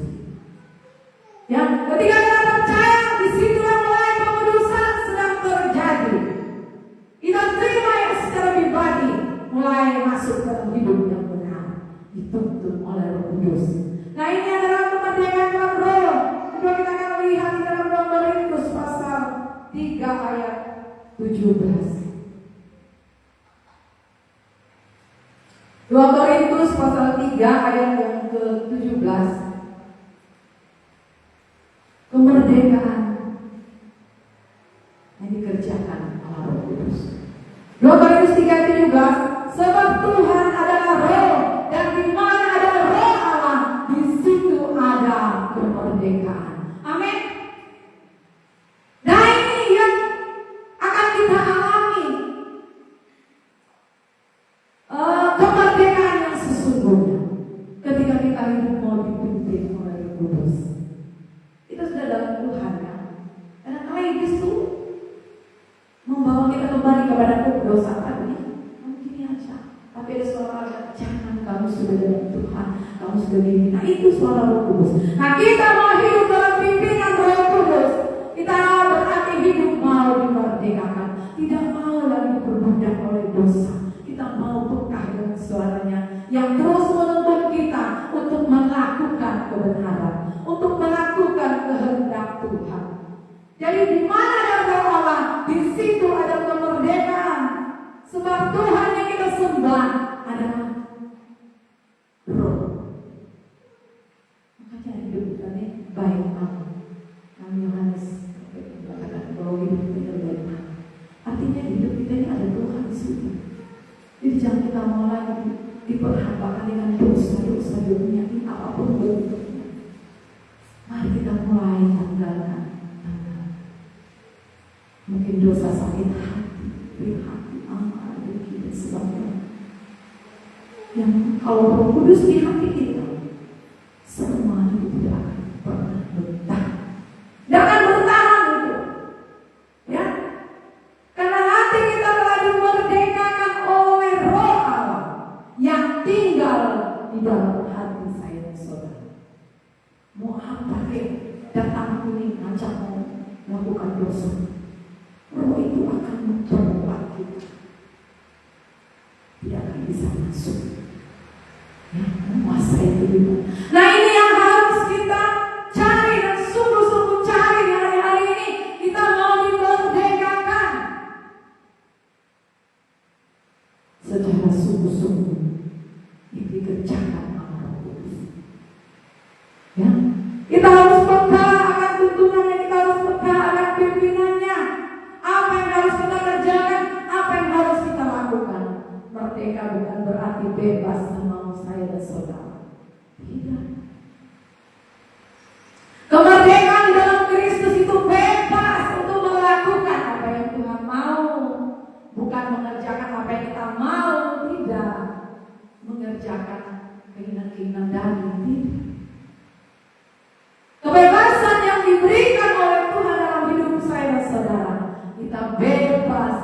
Ya, ketika kita percaya, disitulah mulai pengudusan sedang terjadi. Kita terima yang secara pribadi mulai masuk dalam hidup yang benar, dituntun oleh Roh Kudus. Nah ini adalah kemerdekaan dalam Roh. Kedua kita akan melihat di dalam 2 Korintus pasal 3 ayat 17. 2 Korintus pasal 3 ayat yang ke-17. Kemerdekaan yang dikerjakan oleh Roh Kudus. 2 Korintus 3:17, sebab Tuhan adalah Roh, dan di mana ada Roh Allah, di situ ada kemerdekaan. Amin. Nah ini yang akan kita alami, kemerdekaan yang sesungguhnya ketika kita hidup mau dipimpin oleh Roh Kudus. Kita sudah dalam Tuhan kan. Karena kalau iblis itu membawa kita kembali kepada kedosa tadi, mungkin aja. Tapi ada suara Allah, jangan, kamu sudah dalam Tuhan, kamu sudah dipimpin. Nah itu suara Roh Kudus. Nah kita mau hidup dalam pimpinan Roh Kudus. Kita berarti hidup mau dimerdekakan, tidak mau lagi diperbudak oleh dosa. Kita mau pekah dengan suaranya yang terus menuntun kita untuk melakukan kebenaran, untuk melakukan kehendak Tuhan. Jadi di mana ada Roh Allah, di situ ada kemerdekaan. Sebab Tuhan yang kita sembah adalah Roh. Makanya hidup kita ini baik Allah. Kami Yohanes katakan bahwa hidup kita baik Allah. Artinya hidup kita ini ada Tuhan di situ. kita mau lagi diperhadapkan dengan dosa-dosa dunia ini apapun bentuknya. Mari kita mulai tanggalkan. Mungkin dosa sakit hati, hati, amarah, dengki dan sebagainya. Yang kalau Roh Kudus di hati kita, semua itu tidak akan pernah bertahan. Tidak akan bertahan itu, ya. Karena hati kita telah dimerdekakan oleh Roh Allah yang tinggal di dalam hati saya dan saudara. Mau apa datang ini ngajak mau melakukan dosa, Roh itu akan mencoba kita, tidak akan bisa masuk, ya, menguasai kehidupan. Nah, ini yang harus kita cari dan sungguh-sungguh cari di hari-hari ini. Kita mau dimerdekakan secara sungguh-sungguh yang dikerjakan oleh Roh Kudus. Ya, kita harus peka akan tuntunannya, kita harus peka akan pimpinannya. Apa yang harus kita kerjakan, apa yang harus kita lakukan. Merdeka bukan berarti bebas semau saya dan saudara. Tidak. Kemerdekaan di dalam Kristus itu bebas untuk melakukan apa yang Tuhan mau, bukan mengerjakan apa yang kita mau. Tidak. Mengerjakan keinginan-keinginan daging. Tidak. Kebebasan yang diberikan oleh Tuhan dalam hidup saya dan saudara, kita bebas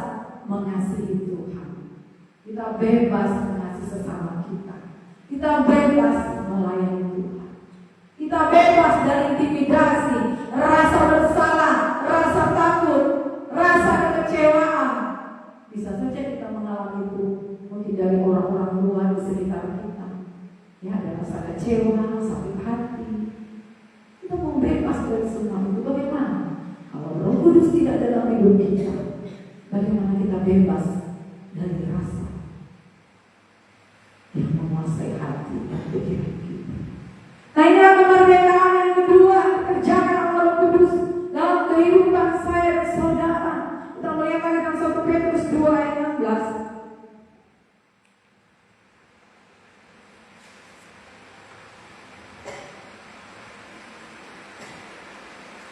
mengasihi Tuhan, kita bebas mengasihi sesama kita, kita bebas melayani Tuhan, kita bebas dari intimidasi, rasa bersalah, rasa takut, rasa kekecewaan. Bisa saja kita mengalami itu mungkin dari orang-orang luar di sekitar kita, ya, ada rasa kecewa, sakit hati. Kita mau bebas dari semua itu. Bagaimana? Kalau Roh Kudus tidak dalam hidup kita, bagaimana kita bebas dari rasa yang menguasai hati dan pikiran kita? Nah, inilah kemerdekaan yang kedua kerjakan oleh Roh Kudus dalam kehidupan saya dan saudara. Kita melihat lagi dalam 1 Petrus 2 ayat 16.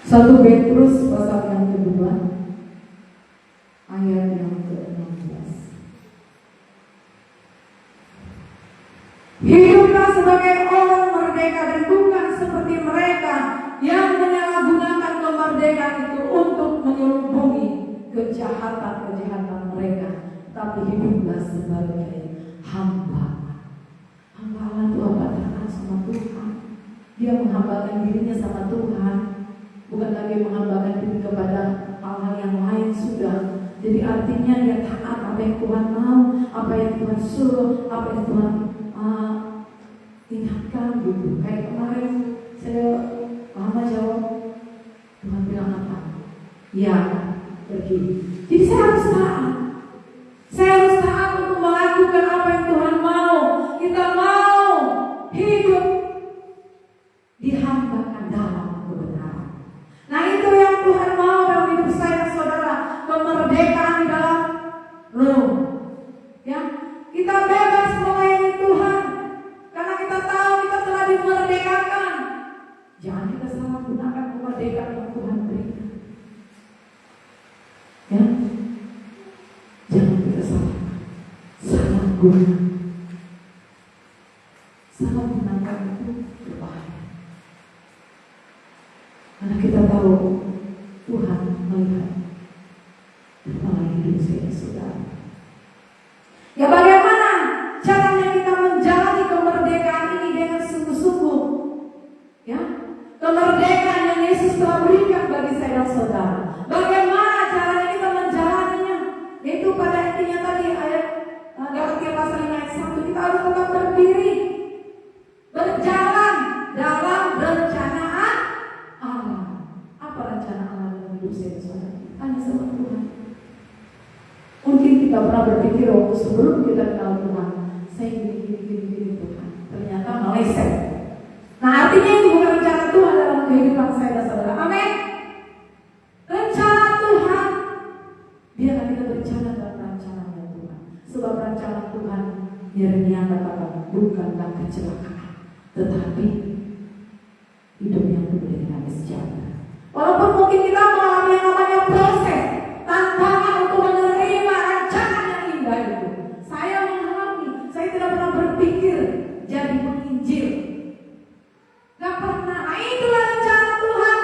1 Petrus pasal yang kedua ayat yang ke-16. Hiduplah sebagai orang merdeka dan bukan seperti mereka yang menyalahgunakan kemerdekaan itu untuk menyelubungi kejahatan-kejahatan mereka, tapi hiduplah sebagai hamba. Hamba Allah itu apa? Taat sama Tuhan. Dia menghambakan dirinya sama Tuhan, bukan lagi menghambakan diri kepada hal-hal yang lain sudah. Jadi artinya dia taat apa yang Tuhan mau, apa yang Tuhan suruh, apa yang Tuhan ingatkan gitu. Kayak kemarin saya lama jawab, Tuhan bilang apa? Ya, pergi. Jadi saya harus taat. Saya harus taat untuk melakukan apa yang Tuhan mau. Kita mau hidup dihambakan dalam kebenaran. Nah, itu yang Tuhan mau dalam hidup saya, saudara. Kemerdekaan di dalam Roh. Ya, kita bebas melayani Tuhan karena kita tahu kita telah dimerdekakan. Jangan kita salah gunakan kemerdekaan yang Tuhan berikan. Ya, jangan kita salah gunakan. Salah gunakan itu berbahaya. Karena kita tahu Tuhan melihat kepala hidup saya, saudara. Ya, bagaimana caranya kita menjalani kemerdekaan ini dengan sungguh-sungguh? Ya, kemerdekaan yang Yesus telah berikan bagi saya dan saudara. Bagaimana caranya kita menjalaninya? Yaitu pada intinya tadi ayat Galatia pasal 5 ayat 1, kita harus tetap berdiri, berjalan dalam rencanaan Allah. Apa rencana Allah dalam hidup saya dan saudara? Tanya sama Tuhan. Mungkin kita pernah berpikir waktu sebelum kita kenal Tuhan, saya gini Tuhan. Ternyata meleset. Nah, artinya itu bukan rencana Tuhan dalam kehidupan saya dan saudara. Amin. Rencana Tuhan, biarlah kita berjalan dalam rancananya Tuhan. Sebab rencana Tuhan kecelakaan, tetapi hidup yang penuh dengan damai sejahtera. Walaupun mungkin kita mengalami yang namanya proses, tantangan untuk menerima rancangan yang indah itu. Saya mengalami, saya tidak pernah berpikir jadi penginjil. Gak pernah. Nah, itulah rencana Tuhan.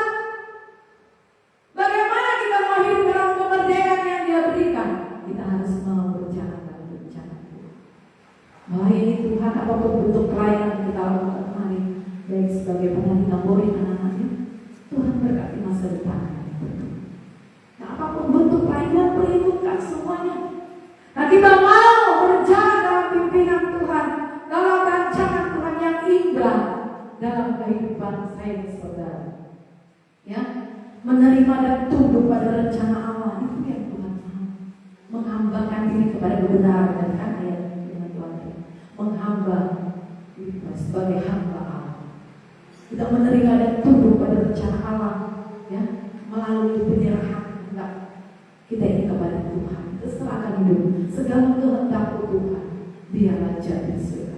Bagaimana kita mau hidup dalam kemerdekaan yang Dia berikan? Kita harus mau berjalan rencana Tuhan. Melayani Tuhan apapun bentuk pelayanan kita lakukan hari, baik sebagai penyanyi tamborin anak-anaknya, Tuhan berkati masa depan. Nah, apapun bentuk pelayanan perintahkan semuanya. Nah, kita mau berjalan dalam pimpinan Tuhan, dalam rancangan Tuhan yang indah dalam kehidupan saya dan saudara. Ya, menerima dan tunduk pada rencana Allah itu yang Tuhan mau. Menghambakan diri kepada kebenaran dan kan ayat dengan Tuhan. Menghamba diri sebagai hamba Allah. Kita menerima dan tunduk pada rencana Allah, ya, melalui penyerahan enggak kita ini kepada Tuhan. Kita serahkan hidup segala kehendak Tuhan, biarlah jadi segala.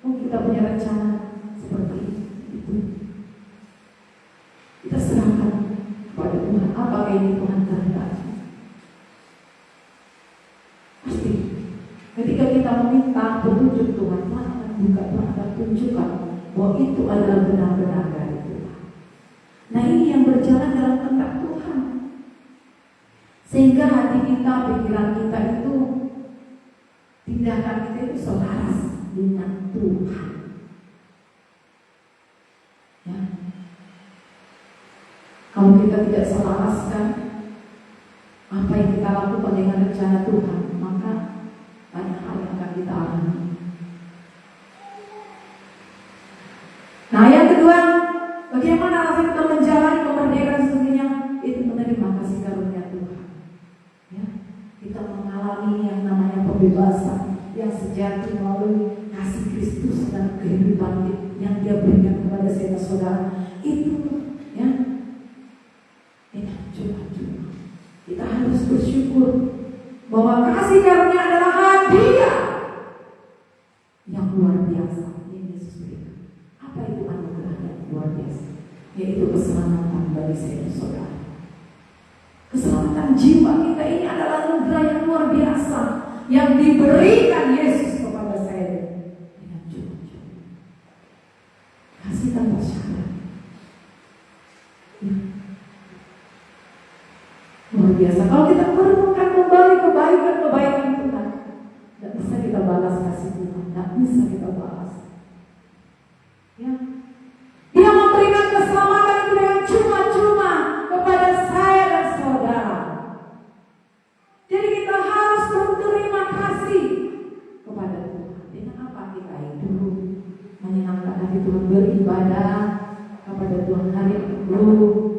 Kita punya rencana seperti itu. Kita serahkan kepada Tuhan. Apakah ini Tuhan kehendaki? Pasti ketika kita meminta petunjuk Tuhan, Tuhan akan buka, Tuhan akan tunjukkan bahwa itu adalah benar-benar dari Tuhan. Nah, ini yang berjalan dalam kehendak Tuhan, sehingga hati kita, pikiran kita itu, tindakan kita itu selaras dengan Tuhan. Ya. Kalau kita tidak selaraskan apa yang kita lakukan dengan rencana Tuhan, maka banyak hal yang akan kita alami. Nah, yang kedua, bagaimana rasanya kita menjalani kemerdekaan sesungguhnya? Itu menerima kasih karunia Tuhan. Ya, kita mengalami yang namanya pembebasan yang sejati melalui kasih Kristus dan kehidupan yang Dia berikan kepada saya dan saudara. Itu, ya, ini cuma-cuma. Kita harus bersyukur bahwa kasih karunia adalah hadiah yang luar biasa yang Yesus berikan. Apa itu anugerah yang luar biasa? Yaitu keselamatan bagi saya dan saudara. Keselamatan jiwa kita ini adalah anugerah yang luar biasa yang diberikan Yesus kepada saya dengan cuma-cuma. Kasih tanpa syarat. Ya. Luar biasa. Kalau kita merenungkan kembali kebaikan Tuhan, tidak bisa kita balas kasih Tuhan, tidak bisa kita balas. Ya, Dia memberikan keselamatan itu dengan cuma-cuma kepada saya dan saudara. Jadi kita harus berterima kasih kepada Tuhan. Dengan apa kita hidup menyenangkan hati Tuhan, beribadah kepada Tuhan hari Minggu.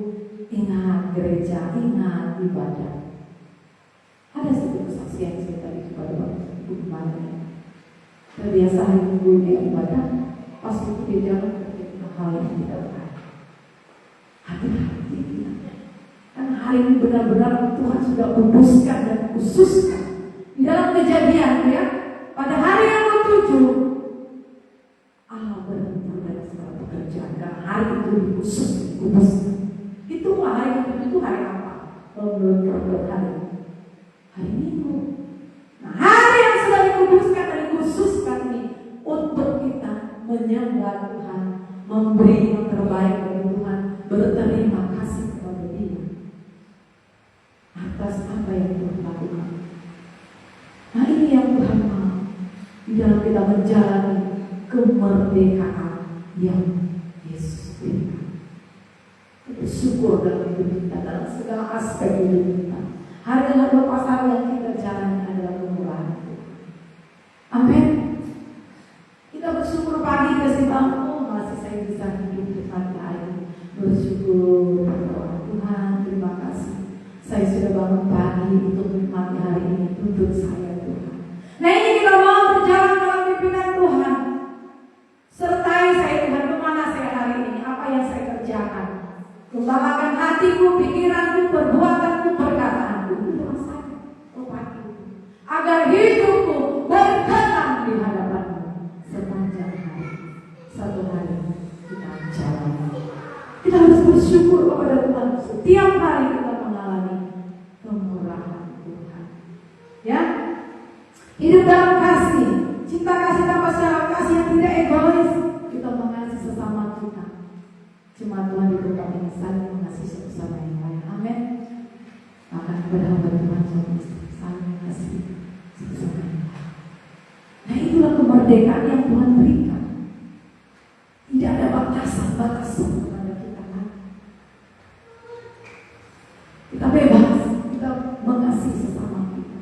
Ingat gereja, ingat ibadah. Ada satu kesaksian saya tadi kepada Bapak Ibu kemarin. Terbiasa hari Minggu dia ibadah, pas itu dia jalan terjadi hal yang tidak baik. Hati-hati kita. Karena hari ini benar-benar Tuhan sudah kuduskan dan khususkan di dalam Kejadian, ya. Pada hari yang ke-7 Allah berhenti dari segala pekerjaan karena hari itu dikuduskan. Itu hari itu hari apa? Menurut hari Minggu. Nah, hari yang sudah dikuduskan dan dikhususkan ini untuk kita menyembah Tuhan, memberi yang terbaik bagi Tuhan, berterima kasih kepada Dia atas apa yang Tuhan lakukan. Nah, ini yang Tuhan mau di dalam kita menjalani kemerdekaan yang Yesus berikan. Bersyukur dalam hidup kita, dalam segala aspek hidup kita. Hari yang berpasar yang kita jalani adalah kemurahan Tuhan. Amin. Kita bersyukur pagi kasih bangku, masih saya bisa hidup di pagi hari. Bersyukur berdoa, Tuhan terima kasih. Saya sudah bangun pagi untuk menikmati hari ini. Tuntut saya Tuhan. Nah, ini kita mau berjalan dalam pimpinan Tuhan. Sertai saya Tuhan, kemana saya hari ini, apa yang saya kerjakan. Gembalakan hatiku, pikiranku, perbuatanku, perkataanku. Itu doa saya, agar hidupku berkenan di hadapan-Mu sepanjang Kita harus bersyukur kepada Tuhan. Setiap hari kita mengalami kemurahan Tuhan. Ya, hidup dalam kasih, cinta kasih tanpa syarat, kasih yang tidak egois. Kita mengasihi sesama kita. Cuma Tuhan di tempat ini saling mengasihi satu sama yang lain. Amin. Akan kepada hamba Tuhan suami istri saling mengasihi satu sama yang lain. Nah, itulah kemerdekaan yang Tuhan berikan. Tidak ada batasan-batasan kepada kita. Kita bebas, kita mengasihi sesama kita,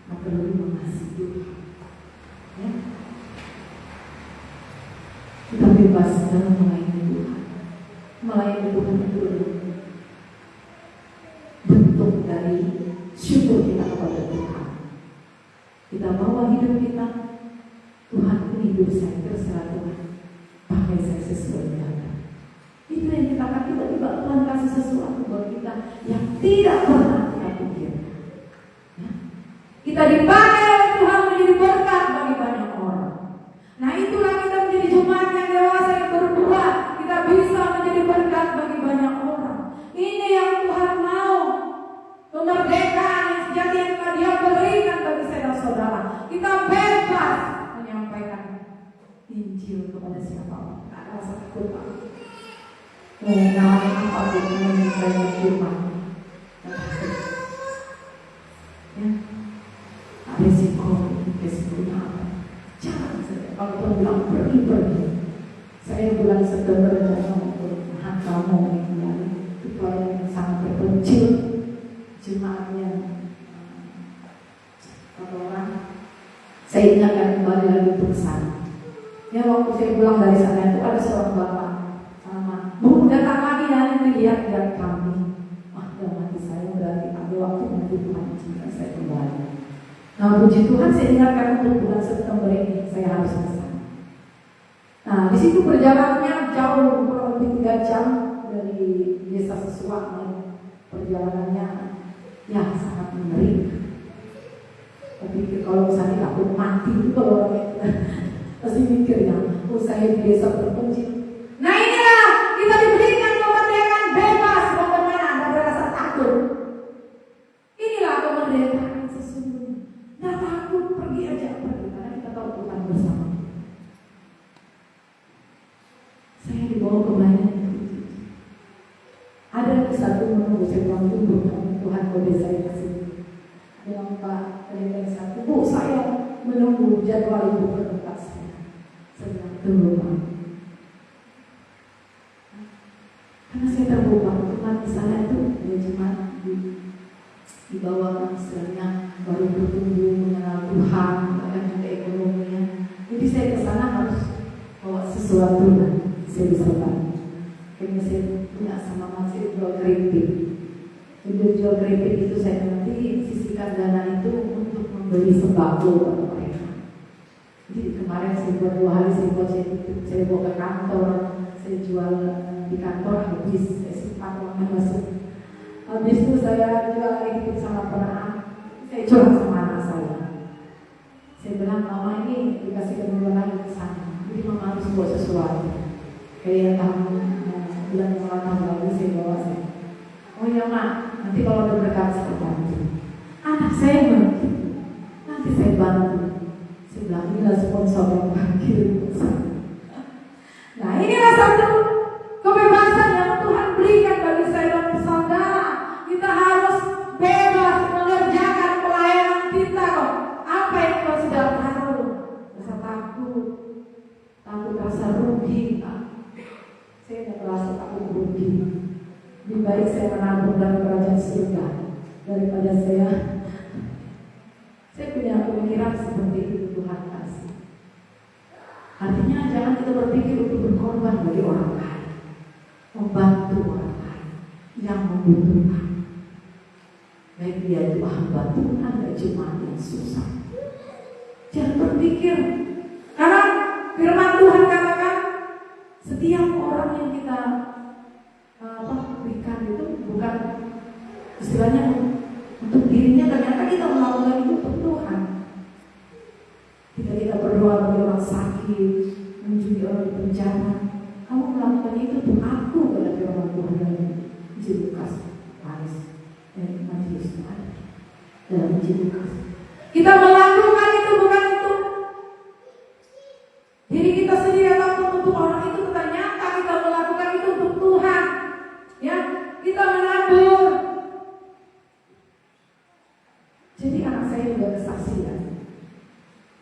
maka lebih mengasihi Tuhan. Ya. Kita bebas dalam melayani Tuhan. Melayani Tuhan itu bentuk dari syukur kita kepada Tuhan. Kita bawa hidup kita, Tuhan, ini hidup saya, terserah Tuhan, pakai saya sesuai dengan. Itu yang kita akan tiba-tiba Tuhan kasih sesuatu buat kita yang tidak pernah kita pikirkan. Ya. Kita dipakai oleh Tuhan menjadi berkat bagi banyak orang. Nah, itulah kita menjadi jemaat yang dewasa yang berbuah. Kita bisa menjadi berkat bagi banyak orang. Ini yang Tuhan mau. Kemerdekaan yang sejati yang telah Dia berikan bagi saya dan saudara. Kita bebas menyampaikan Injil kepada siapapun. Tak ada rasa takut. Mengenai apapun yang saya bersyukur. Ya, resikonya apa? Jangan saja. Kalau Tuhan bilang pergi. Saya bulan September jangan untuk kamu kembali. Itu yang sangat terpencil. Jemaatnya orang. Saya ingatkan kembali lagi untuk sana. Ya, waktu saya pulang dari sana itu ada seorang bapak. Bu, datang lagi nanti lihat kami. Dalam hati saya berarti ada waktu menunggu Tuhan jika saya kembali. Nah, puji Tuhan, saya ingatkan untuk bulan September ini saya harus ke sana. Nah, di situ perjalanannya jauh, kurang lebih 3 jam dari desa Sesuak. Perjalanannya ya sangat mengerikan. Tapi kalau misalnya aku mati itu kalau orang pasti mikir ya, saya di desa terpencil. Nah, inilah kita diberikan kemerdekaan bebas, bagaimana tidak ada rasa takut. Inilah kemerdekaan sesungguhnya. Tidak takut, pergi aja pergi karena kita tahu Tuhan bersama. Saya dibawa ke Bayan. Ada satu menunggu saya bilang tunggu Tuhan kode saya ke sini. Bilang Pak, ada satu Bu, saya menunggu jadwal Ibu ke tempat saya. Saya bilang tunggu Pak. Karena saya terbuka Tuhan di sana itu ya cuma dibawa istilahnya baru bertumbuh mengenal Tuhan, bahkan juga ekonominya. Jadi saya ke sana harus bawa sesuatu yang saya bisa bantu. Kayaknya saya punya sama masih jual keripik. Untuk jual keripik itu saya nanti sisihkan dana itu untuk membeli sembako untuk mereka. Jadi kemarin saya buat 2 hari saya bawa ke kantor, saya jual di kantor habis, saya simpan uangnya masuk. Habis itu saya jual keripik sama pernah, saya jual sama anak saya. Saya bilang mama ini dikasih kedua lagi ke sana, jadi mama harus buat sesuatu. Kayak tahun bulan yang lalu saya bawa saya. Oh ya mak, nanti kalau ada berkat saya bantu. Anak saya bantu, nanti saya bantu. Saya bilang inilah sponsor yang panggil. Nah, inilah satu kebebasan yang Tuhan berikan bagi saya dan saudara. Kita harus bebas mengerjakan pelayanan kita kok. Apa yang kau sudah tahu? Rasa takut rasa rugi. Saya tidak merasa takut rugi. Lebih baik saya menabung dalam kerajaan surga daripada saya punya pemikiran seperti itu. Tuhan kasih. Artinya jangan kita berpikir untuk berkorban bagi orang lain, membantu orang lain yang membutuhkan. Baik dia itu hamba Tuhan, tidak cuma yang susah. Jangan berpikir, karena firman Tuhan katakan setiap orang yang kita berikan itu bukan istilahnya untuk dirinya, ternyata kita melakukan itu untuk Tuhan. Ketika kita berdoa bagi orang sakit, menjadi orang di penjara, kamu melakukan itu untuk aku, kata firman Tuhan. Kristus ada dalam Injil Lukas. Kita melakukan itu bukan untuk diri kita sendiri atau untuk orang itu, ternyata kita melakukan itu untuk Tuhan. Ya, kita menabur. Jadi anak saya juga kesaksian.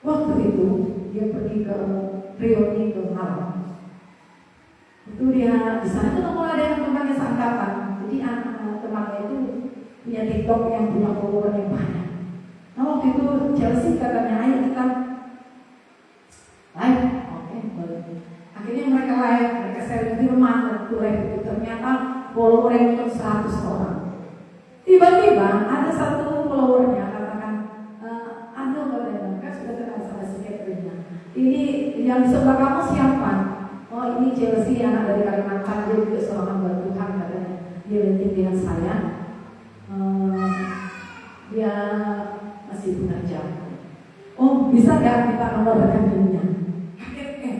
Waktu itu dia pergi ke reuni ke Malang. Itu dia di sana tuh mulai ada yang temannya seangkatan. Jadi anak temannya itu punya TikTok yang punya follower yang banyak. Nah waktu itu Chelsea katanya, ayo kita live. Oke, boleh. Akhirnya mereka live, mereka sharing di rumah dan live itu ternyata follower yang cuma 100 orang. Tiba-tiba ada satu followernya katakan, aduh katanya, kan sudah kenal sama si Catherine. Ini yang di sebelah kamu siapa? Oh ini Chelsea, anak dari Kalimantan, dia juga seorang hamba Tuhan katanya. Dia dengan saya. Dia masih bekerja. Oh bisa gak minta nomor rekeningnya?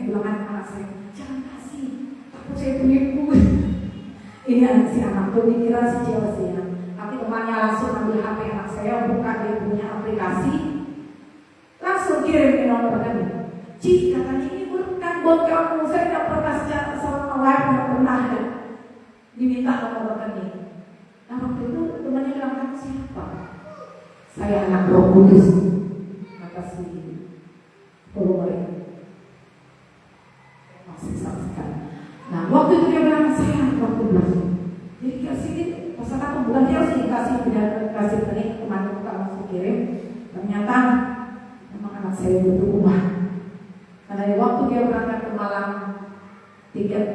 Bilang anak saya, jangan kasih, takut saya penipu. Ini anak si anak tuh dikira si Chelsea ya. Tapi temannya langsung ambil HP anak saya, buka dia punya aplikasi, langsung kirim nomor rekening. Ci katanya ini berkat buat kamu, saya tidak pernah secara sama live, tidak pernah diminta nomor rekening. Nah waktu itu temannya bilang, kamu siapa? Saya anak Roh Kudus, kata si follower ini. Masih saksikan. Nah waktu itu dia bilang, saya anak Roh Kudus. Jadi kasih pesan aku bukan dia sih kasih rekening teman bukan langsung kirim. Ternyata memang anak saya butuh uang. Karena di waktu dia berangkat ke Malang, tiket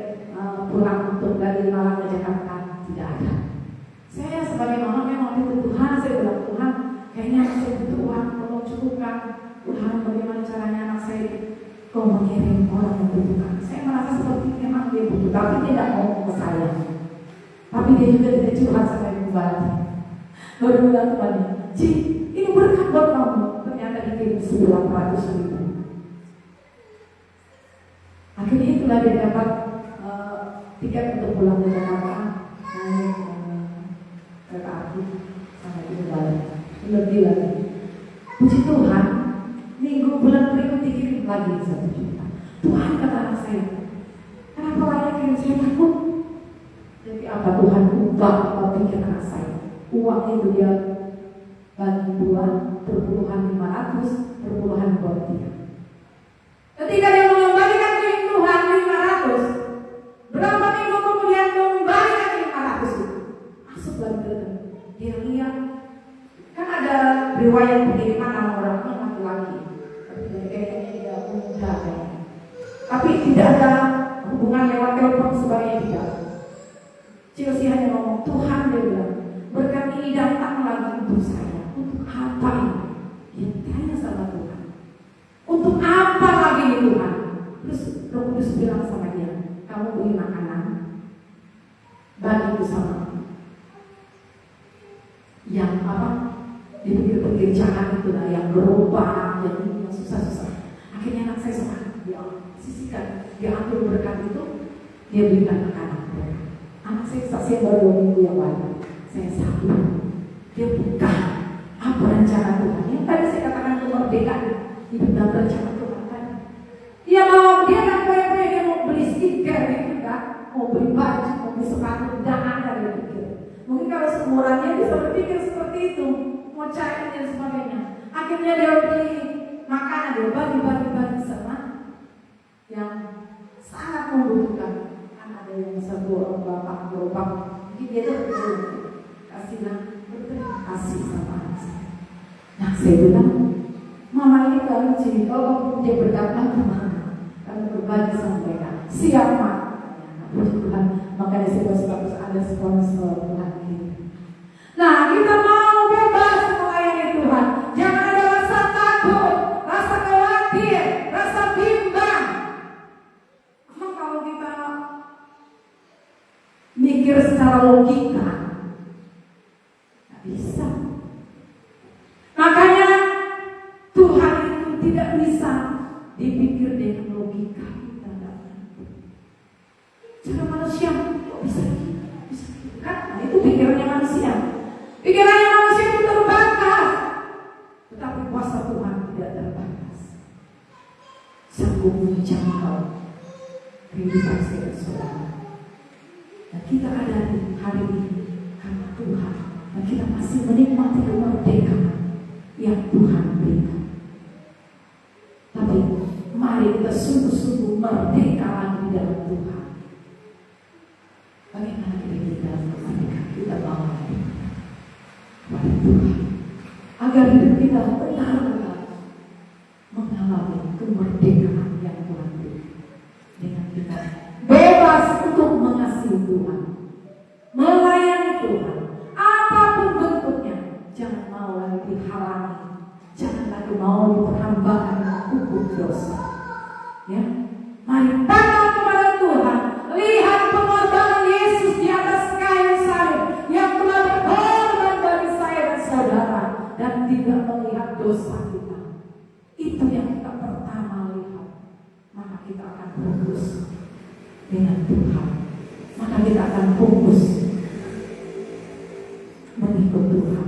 pulang untuk dari Malang ke Jakarta tidak ada. Saya sebagai mama memang butuh Tuhan. Saya bilang, Tuhan kayaknya anak saya butuh uang, tolong cukupkan. Tuhan bagaimana caranya anak saya kau mengirim orang yang butuhkan. Saya merasa seperti memang dia butuh, tapi dia tidak mau ke saya. Tapi dia juga tidak curhat sampai kembali. Baru bilang temannya, Ci, ini berkat buat kamu. Ternyata dikirim 900.000. Akhirnya itulah dia dapat tiket untuk pulang ke Jakarta, naik kereta api sampai di Bali. Lebih lagi, puji Tuhan, minggu bulan berikut dikirim lagi 1 juta. Tuhan kata anak saya, kenapa layak kirim saya takut? Jadi apa Tuhan ubah apa pikir anak saya? Uang itu dia bagi 2, perpuluhan 500, perpuluhan buat dia. Ketika dia mengembalikan ke Tuhan 500, berapa minggu kemudian mengembalikan 500 itu masuk lagi ke dia lihat, kan ada riwayat pengiriman nama orangnya laki-laki, tapi kayaknya dia muda kayaknya. Tapi tidak ada hubungan lewat telepon sebagainya tidak. Chelsea hanya ngomong, Tuhan dia bilang, berkat ini datang lagi untuk saya. Untuk apa ini? Dia tanya sama Tuhan. Untuk apa lagi ini Tuhan? Terus Roh Kudus bilang sama dia, kamu beli makanan, bagi itu sama yang apa? Di pinggir-pinggir jalan itu lah, yang gerobak, yang susah-susah. Akhirnya anak saya semangat, dia sisihkan, dia ambil berkat itu, dia berikan makanan. Anak saya saksian baru 2 minggu yang lalu. Saya sabar. Dia buka apa rencana Tuhan. Yang tadi saya katakan kemerdekaan hidup dalam rencana Tuhan tadi. Dia mau dia mau beli stiker gitu kan, mau beli baju, mau beli sepatu, tidak ada dia pikir. Mungkin kalau seumurannya bisa berpikir seperti itu, mau cari dan sebagainya. Akhirnya dia beli makanan, dia bagi sama yang sangat membutuhkan. Ada yang satu orang bapak gerobak, mungkin dia tuh kasihlah berterima kasih sama anak saya. Nah saya bilang, mama ini kalau cerita kalau dia berkata kemana, kalau berbagi sama mereka, siapa? Puji Tuhan, makanya saya harus ada sponsor Tuhan ini. Nah kita mau bebas melayani Tuhan, jangan ada rasa takut, rasa khawatir, rasa bimbang. Kalau kita mikir secara logika, nggak bisa. Makanya Tuhan itu tidak bisa dipikir dengan logika kita. Cara manusia kok bisa gitu kan? Nah, itu pikirannya manusia. Pikirannya manusia kehidupan saya dan saudara. Dan kita ada di hari ini karena Tuhan, dan kita masih menikmati kemerdekaan yang Tuhan berikan. Tapi mari kita sungguh-sungguh merdeka lagi di dalam Tuhan. Bagaimana kita di dalam kemerdekaan kita bawa kepada Tuhan, agar hidup kita benar-benar mengalami kemerdekaan yang Tuhan berikan. Dengan kita bebas untuk mengasihi Tuhan, melayani Tuhan, apapun bentuknya. Jangan mau lagi dihalangi, jangan lagi mau diperhambahkan hukum dosa. Ya, mari tunduk kepada Tuhan. Lihat pengorbanan Yesus di atas kayu salib yang telah berkorban bagi saya dan saudara, dan tidak melihat dosa kita. Itu yang kita pertama lihat. Maka kita akan fokus dengan Tuhan. Maka kita akan fokus mengikut Tuhan.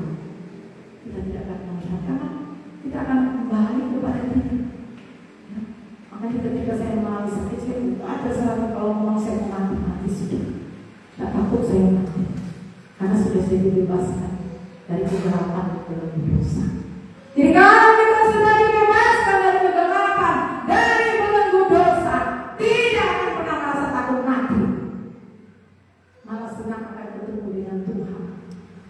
Kita tidak akan melihat, karena kita akan kembali kepada Dia. Ya. Makanya ketika saya mengalami sakit, saya ada syarat kalau memang saya mau mati sudah. Tidak takut saya mati, karena sudah saya dibebaskan dari kegelapan dalam dosa. Jadi kalau kita sudah dibebaskan dari kegelapan, dari belenggu dosa, tidak akan pernah merasa takut mati. Malah senang akan bertemu dengan Tuhan,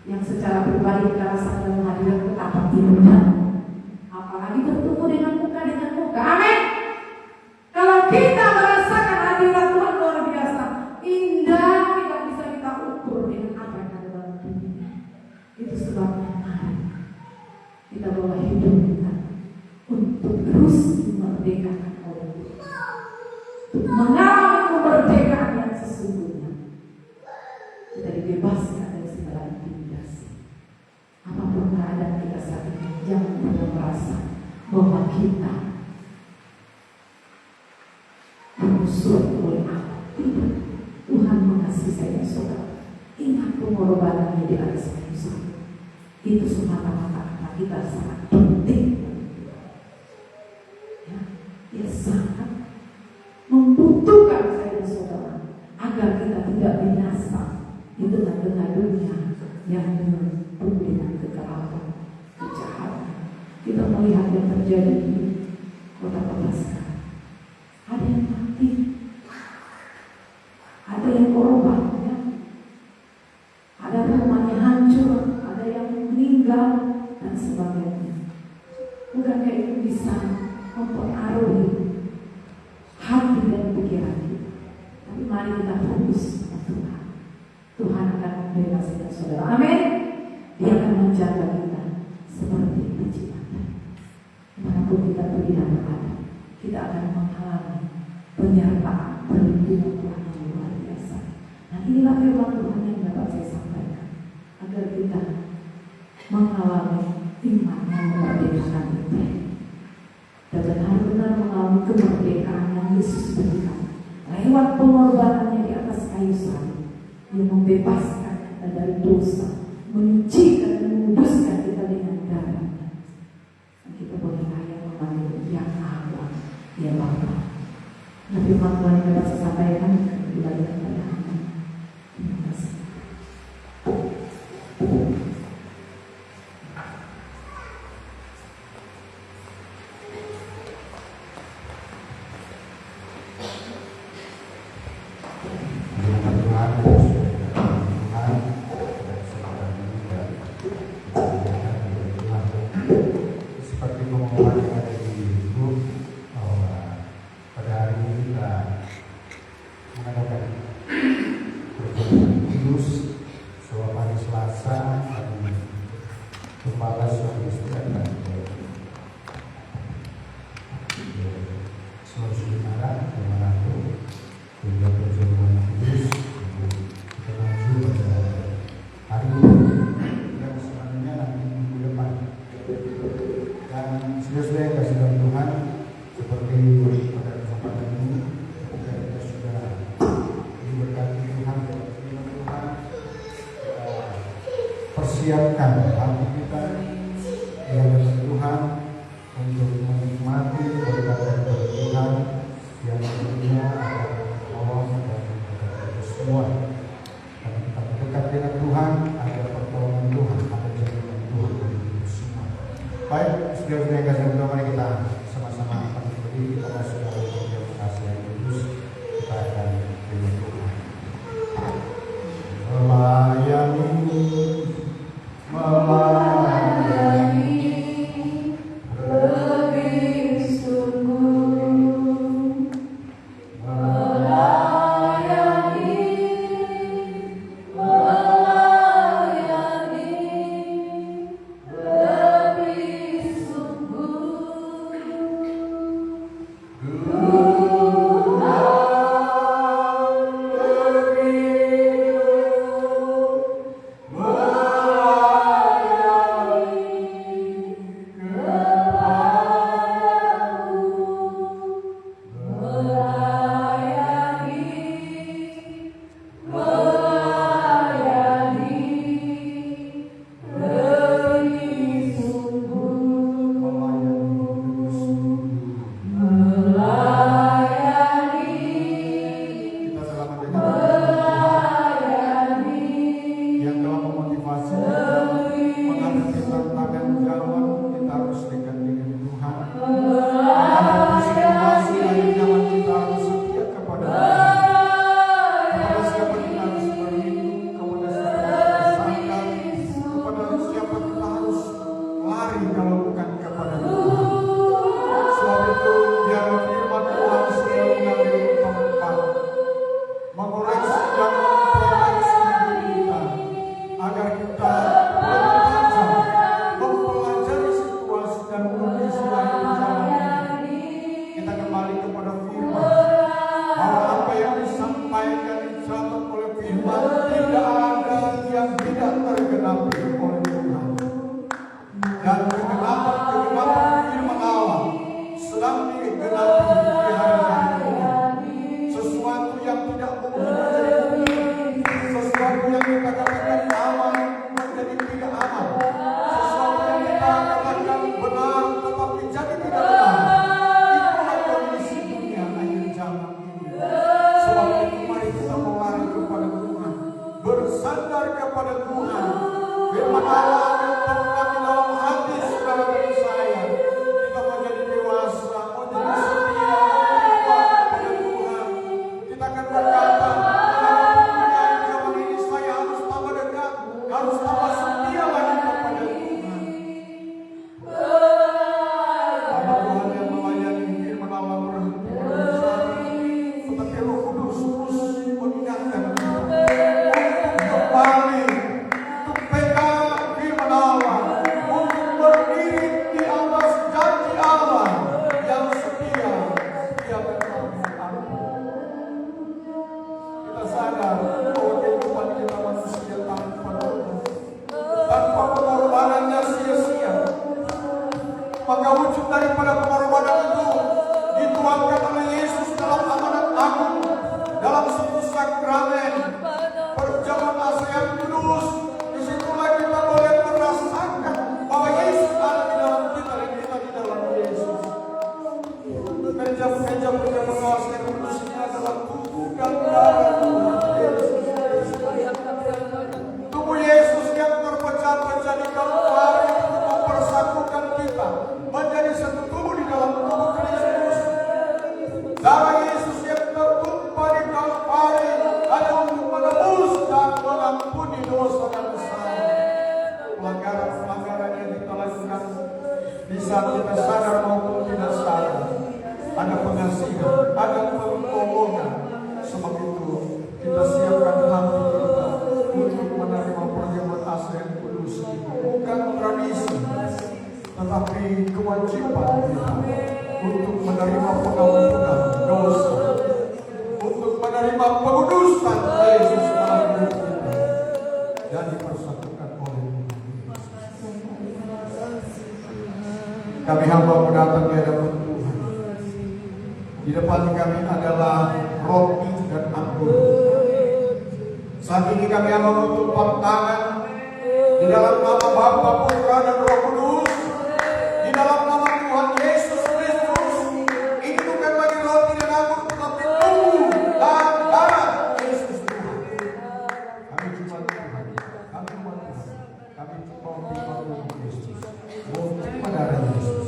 yang secara pribadi kita rasakan menghadirkan betapa indahnya. Apalagi bertemu dengan muka. Amin. Kalau kita merasakan hadirat Tuhan luar biasa, indah, tidak bisa kita ukur dengan apa yang ada dalam dunia. Itu sebabnya mari kita bawa hidup kita untuk terus dimerdekakan oleh Tuhan, untuk mengalami kemerdekaan yang sesungguhnya. Kita dibebaskan dari segala intimidasi. Apapun keadaan kita saat ini, jangan pernah merasa bahwa kita dimusuhi oleh Allah. Tidak. Tuhan mengasihi saya saudara. Ingat pengorbanannya di atas kayu salib. Itu semata-mata karena kita sangat penting. Ya, dia sangat membutuhkan saya dan saudara agar kita tidak binasa di tengah-tengah dunia yang penuh dengan kegelapan, kejahatan. Kita melihat yang terjadi di kota-kota sekarang. Ada yang mati, ada yang korban, ya. Ada rumahnya hancur, ada yang meninggal, dan sebagainya. Bukankah itu bisa mempengaruhi hati dan pikiran kita? Tapi mari kita fokus pada Tuhan. Tuhan akan membebaskan saudara. Amin. Dia akan menjaga kita seperti biji mata. Dimanapun kita pergi dan berada, kita akan mengalami penyertaan perlindungan Tuhan yang luar biasa. Nah, inilah firman Tuhan yang dapat saya sampaikan, agar kita mengalami iman yang memerdekakan kita, dan benar-benar mengalami kemerdekaan yang Yesus berikan lewat pengorbanannya di atas kayu salib, yang membebaskan kita dari dosa, menyucikan dan menguduskan kita dengan darahnya. Dan kita boleh layak memanggil yang Allah, ya Bapa. Nah, firman Tuhan yang dapat saya sampaikan kembali kepada Anda. Terima kasih. Persiapkan hati kita yang Tuhan untuk menikmati berkat Tuhan yang sudah yang kasih berdoa, mari kita sama-sama akan berdiri pada saudara yang kasih yang kudus. Kita akan berdoa. Melayani, lebih sungguh, melayani lebih sungguh. Kita selamat dengan yang telah memotivasi menghadapi tantangan zaman. Kita harus dekat dengan Tuhan. Menghadapi situasi dan zaman, kita harus setia kepada Tuhan. Kepada siapa kita harus berlindung, kepada siapa kita bersandar, kepada siapa kita harus lari kalau bukan kepada Tuhan. Sebab itu biarlah firman Tuhan selalu mengambil tempat, mengoreksi dan memproteksi diri kita, agar kita belajar mempelajari situasi dan kondisi yang berjalan ini. Kita kembali kepada firman, bahwa apa yang disampaikan dicatat oleh firman tidak ada yang tidak tergenapi oleh Tuhan. Dan kegenapan firman Allah sedang digenapi di hari-hari ini. Sesuatu yang tidak mungkin menjadi mungkin, sesuatu yang kita katakan aman menjadi tidak aman, sesuatu yang kita katakan benar tetapi jadi tidak benar. Itulah kondisi dunia akhir zaman ini. Sebab itu mari kita melari kepada Tuhan, bersandar kepada Tuhan. Firman Allah akan tempat di dalam hati saudara dan saya. Kita menjadi dewasa, menjadi setia, kepada Tuhan. Kita akan berkata, dalam zaman ini saya harus tambah dekat, harus tambah setia lagi kepada Tuhan. Hamba Tuhan yang melayani firman Allah berhenti berusaha, tetapi Roh Kudus terus mengingatkan kita untuk kembali, untuk pegang firman Allah, untuk berdiri di atas janji Allah yang setia dan kita sadar bahwa kehidupan kita manusia tanpa Tuhan, tanpa pengorbanannya sia-sia. Maka wujud daripada pengorbanan itu dituangkan oleh Yesus dalam amanat agung, dalam satu sakramen perjamuan asa yang kudus. Disitulah kita boleh merasakan bahwa Yesus ada di dalam kita dan kita di dalam Yesus. Meja perjamuan asa yang kudus ini adalah tubuh dan darah Tuhan Yesus. Tubuh Yesus yang terpecah-pecah di Kalvari untuk mempersatukan kita menjadi satu tubuh di dalam tubuh Kristus. Darah Yesus yang tertumpah di Kalvari hanya untuk menebus dan mengampuni dosa dan kesalahan. Pelanggaran-pelanggaran yang kita lakukan di saat kita sadar maupun tidak sadar, ada pengasihan, ada pertolongan. Sebab itu kita siapkan hati kita untuk menerima perjamuan asa yang kudus ini. Bukan tradisi, tetapi kewajiban kita untuk menerima pengampunan dosa, untuk menerima pengudusan Yesus dalam hidup kita dan dipersatukan oleh Tuhan Yesus. Kami hamba datang di hadapan Tuhan. Di depan kami adalah roti dan anggur. Saat ini kami akan menutup tangan di dalam nama Bapa, Putra dan Roh Kudus, di dalam nama Tuhan Yesus Kristus. Ini bukan lagi roti dan anggur, tetapi tubuh dan darah Yesus Tuhan. Kami cuma Tuhan, kami cuma Tuhan, kami cuma Tuhan Yesus. Mau darah Yesus.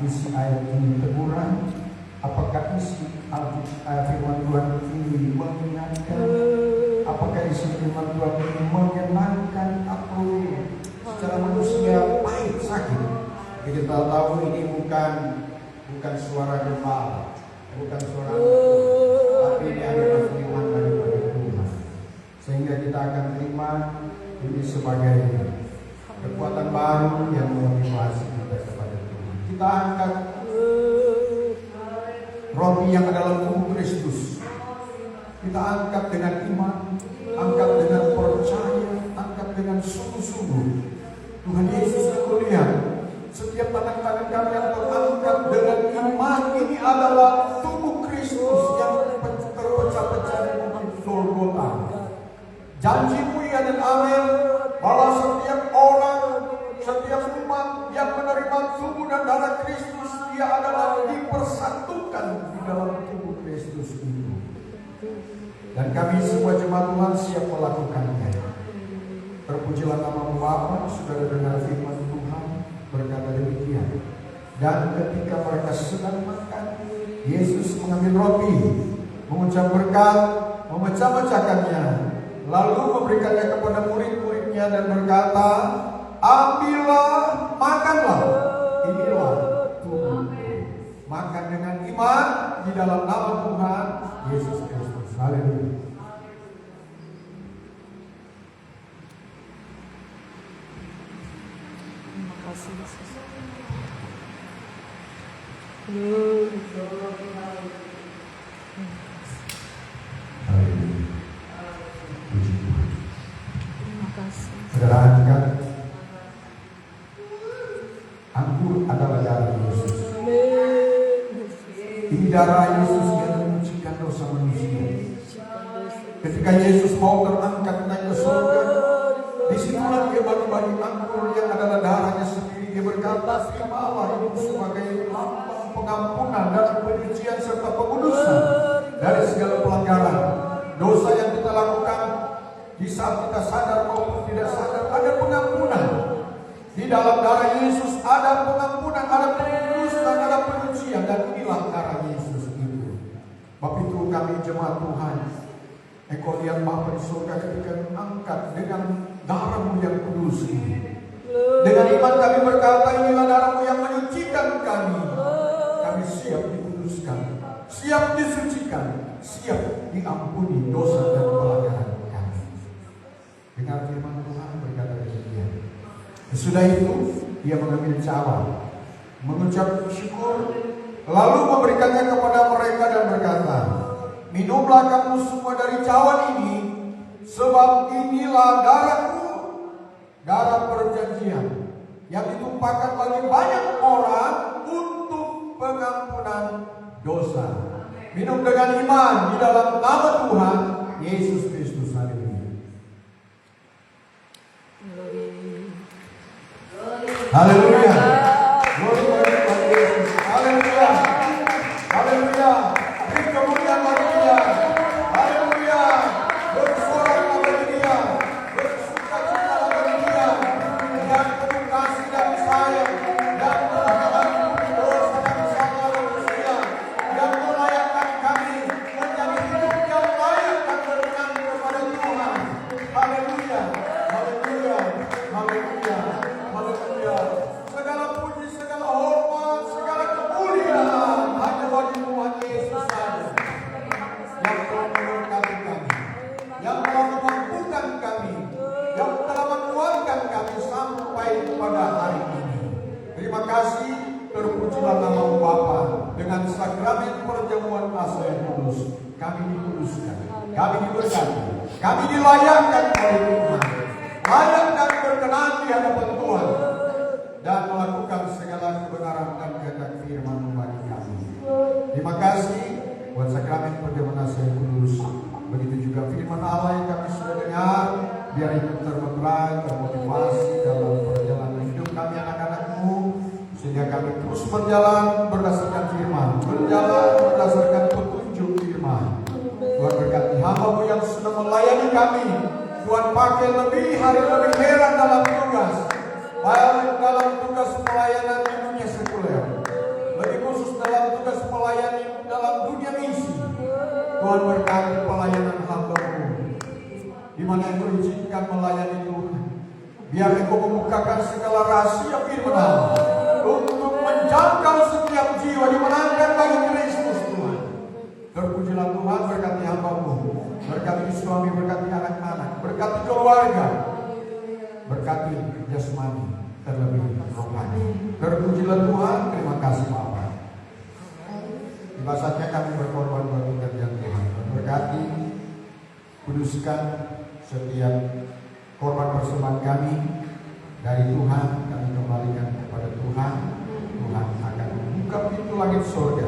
isi ayat ini teguran? Apakah isi firman Tuhan ini mengingatkan? Apakah isi firman Tuhan ini menyenangkan atau secara manusia pahit, sakit? Kita tahu ini bukan suara gembala, bukan suara tapi ini adalah firman daripada Tuhan. Sehingga kita akan terima ini sebagai kekuatan baru yang memotivasi kita kepada Tuhan. Kita angkat roti yang adalah tubuh Kristus. Kita angkat dengan iman, angkat dengan percaya, angkat dengan sungguh-sungguh. Tuhan Yesus lihat, setiap tangan-tangan kami yang terangkat dengan iman, ini adalah tubuh Kristus yang terpecah-pecah di bukit Golgota. Janji-Mu ya dan amin, bahwa setiap orang, setiap umat yang menerima tubuh dan darah Kristus, dia adalah dipersatukan di dalam tubuh Kristus itu. Dan kami semua jemaat Tuhan siap melakukannya. Terpujilah nama-Mu Bapa, saudara dengar firman Tuhan berkata demikian. Dan ketika mereka sedang makan, Yesus mengambil roti, mengucap berkat, memecah-mecahkannya, lalu memberikannya kepada murid-muridnya dan berkata, ambillah, makanlah, inilah tubuh. Makan dengan iman di dalam nama Tuhan Yesus Kristus. Haleluya. Terima kasih Yesus. Haleluya. Puji Tuhan. Terima kasih. Saudara angkat, anggur adalah darah Yesus. Ini darah Yesus yang menyucikan dosa manusia. Ketika Yesus mau terangkat naik ke surga, disitulah dia bagi-bagi anggur yang adalah darahnya sendiri. Dia berkata, terimalah ini sebagai lambang pengampunan dan penyucian serta pengudusan dari segala pelanggaran dosa yang kita lakukan. Di saat kita sadar maupun tidak sadar, ada pengampunan. Di dalam darah Yesus ada pengampunan, ada pengudusan, ada penyucian, dan inilah darah Yesus itu. Bapak itu kami jemaat Tuhan, Engkau lihat Bapa di surga ketika mengangkat dengan darah-Mu yang kudus ini. Dengan iman kami berkata, inilah darah-Mu yang menyucikan kami. Kami siap dikuduskan, siap disucikan, siap diampuni dosa dan pelanggaran kami. Dengar firman Tuhan berkata demikian. Sesudah itu, Ia mengambil cawan, mengucap syukur, lalu memberikannya kepada mereka dan berkata, minumlah kamu semua dari cawan ini, sebab inilah darah-Ku, darah perjanjian, yang ditumpahkan bagi banyak orang untuk pengampunan dosa. Minum dengan iman di dalam nama Tuhan Yesus Kristus. Haleluya. Haleluya. Glory bagi Yesus. Haleluya. Haleluya. Beri kemuliaan bagi Dia. Haleluya. Bersorak bagi Dia. Bersuka-cita bagi Dia. Yang penuh kasih dan sayang. Yang mengampuni dosa dan kesalahan manusia. Yang melayakkan kami menjadi hidup yang layak dan berkenan kepada Tuhan. Haleluya. Haleluya. Haleluya. Haleluya. Segala puji, segala hormat, segala kemuliaan hanya bagi Tuhan Yesus saja. Yang telah memberkati kami, yang telah memampukan kami, yang telah menguatkan kami sampai pada hari ini. Terima kasih, terpujilah nama Bapa. Dengan sakramen perjamuan asa yang kudus, kami dikuduskan, kami diberkati, kami dilayakkan oleh Tuhan, layak dan berkenan di hadapan Tuhan, dan melakukan segala kebenaran dan kehendak firman-Mu bagi kami. Terima kasih buat sakramen perjamuan asa yang kudus. Begitu juga firman Allah yang kami sudah dengar, biar ikut terbenterang, termotivasi dalam perjalanan hidup kami anak-anak-Mu, sehingga kami terus berjalan berdasarkan firman, berjalan berdasarkan petunjuk firman. Tuhan berkati hamba-Mu yang sudah melayani kami. Tuhan pakai lebih hari lebih heran dalam tugas, baik dalam tugas pelayanan di dunia sekuler, meneruskan melayani Tuhan. Biar Engkau membukakan segala rahasia firman Allah untuk menjangkau setiap jiwa, dimenangkan bagi Kristus Tuhan. Terpujilah Tuhan, berkati hamba-Mu, berkati suami, berkati anak-anak, berkati keluarga, berkati jasmani, terlebih rohani. Terpujilah Tuhan, terima kasih Bapa. Tiba saatnya kami berkorban buat pekerjaan Tuhan. Berkati, kuduskan setiap korban persembahan kami dari Tuhan, kami kembalikan kepada Tuhan. Tuhan akan membuka pintu langit surga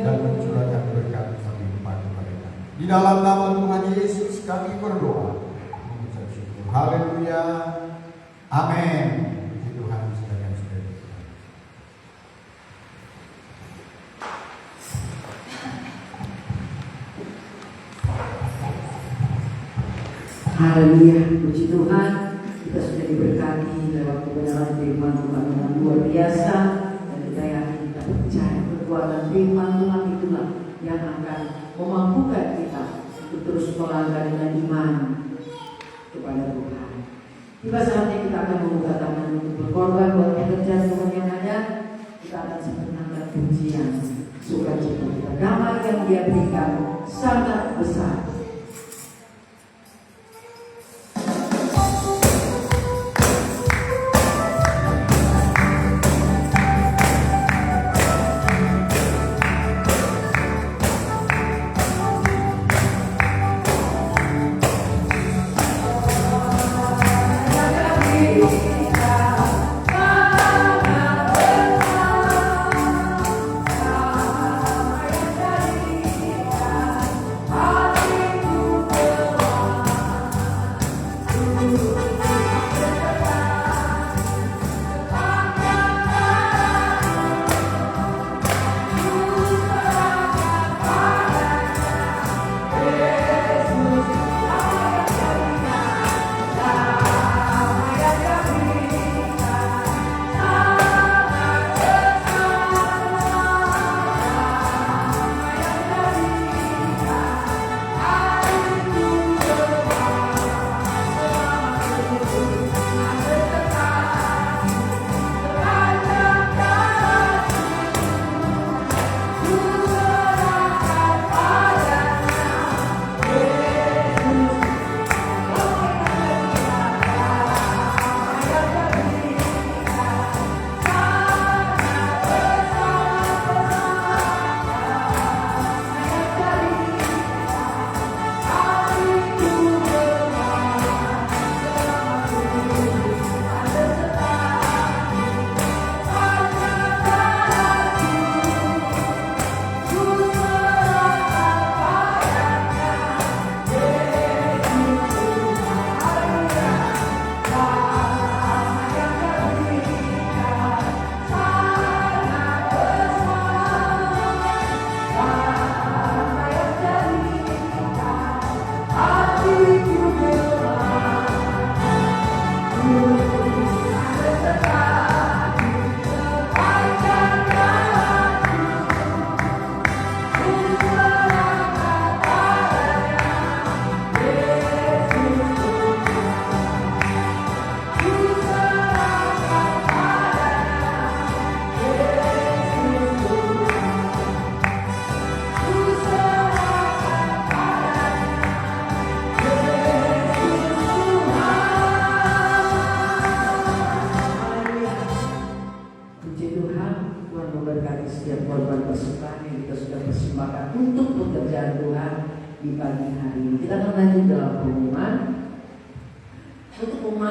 dan mencurahkan berkat bagi kepada mereka. Di dalam nama Tuhan Yesus kami berdoa. Mengucap syukur. Haleluya. Amin. Puji Tuhan, silakan saudara. Haleluya, puji Tuhan. Kita sudah diberkati lewat kebenaran firman Tuhan yang luar biasa, dan kita yakin, kita percaya kekuatan firman Tuhan itulah yang akan memampukan kita untuk terus melangkah dengan iman kepada Tuhan. Tiba saatnya kita akan membuka tangan untuk berkorban buat pekerjaan Tuhan yang ada. Kita akan sebenarnya pujian, sukacita kita, damai yang Dia berikan sangat besar.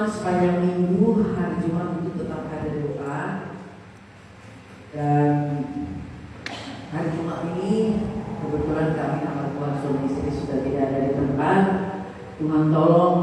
Sepanjang minggu hari Jumat itu tetap ada doa, dan hari Jumat ini kebetulan kami amat Tuhan suami istri sudah tidak ada di tempat. Tuhan tolong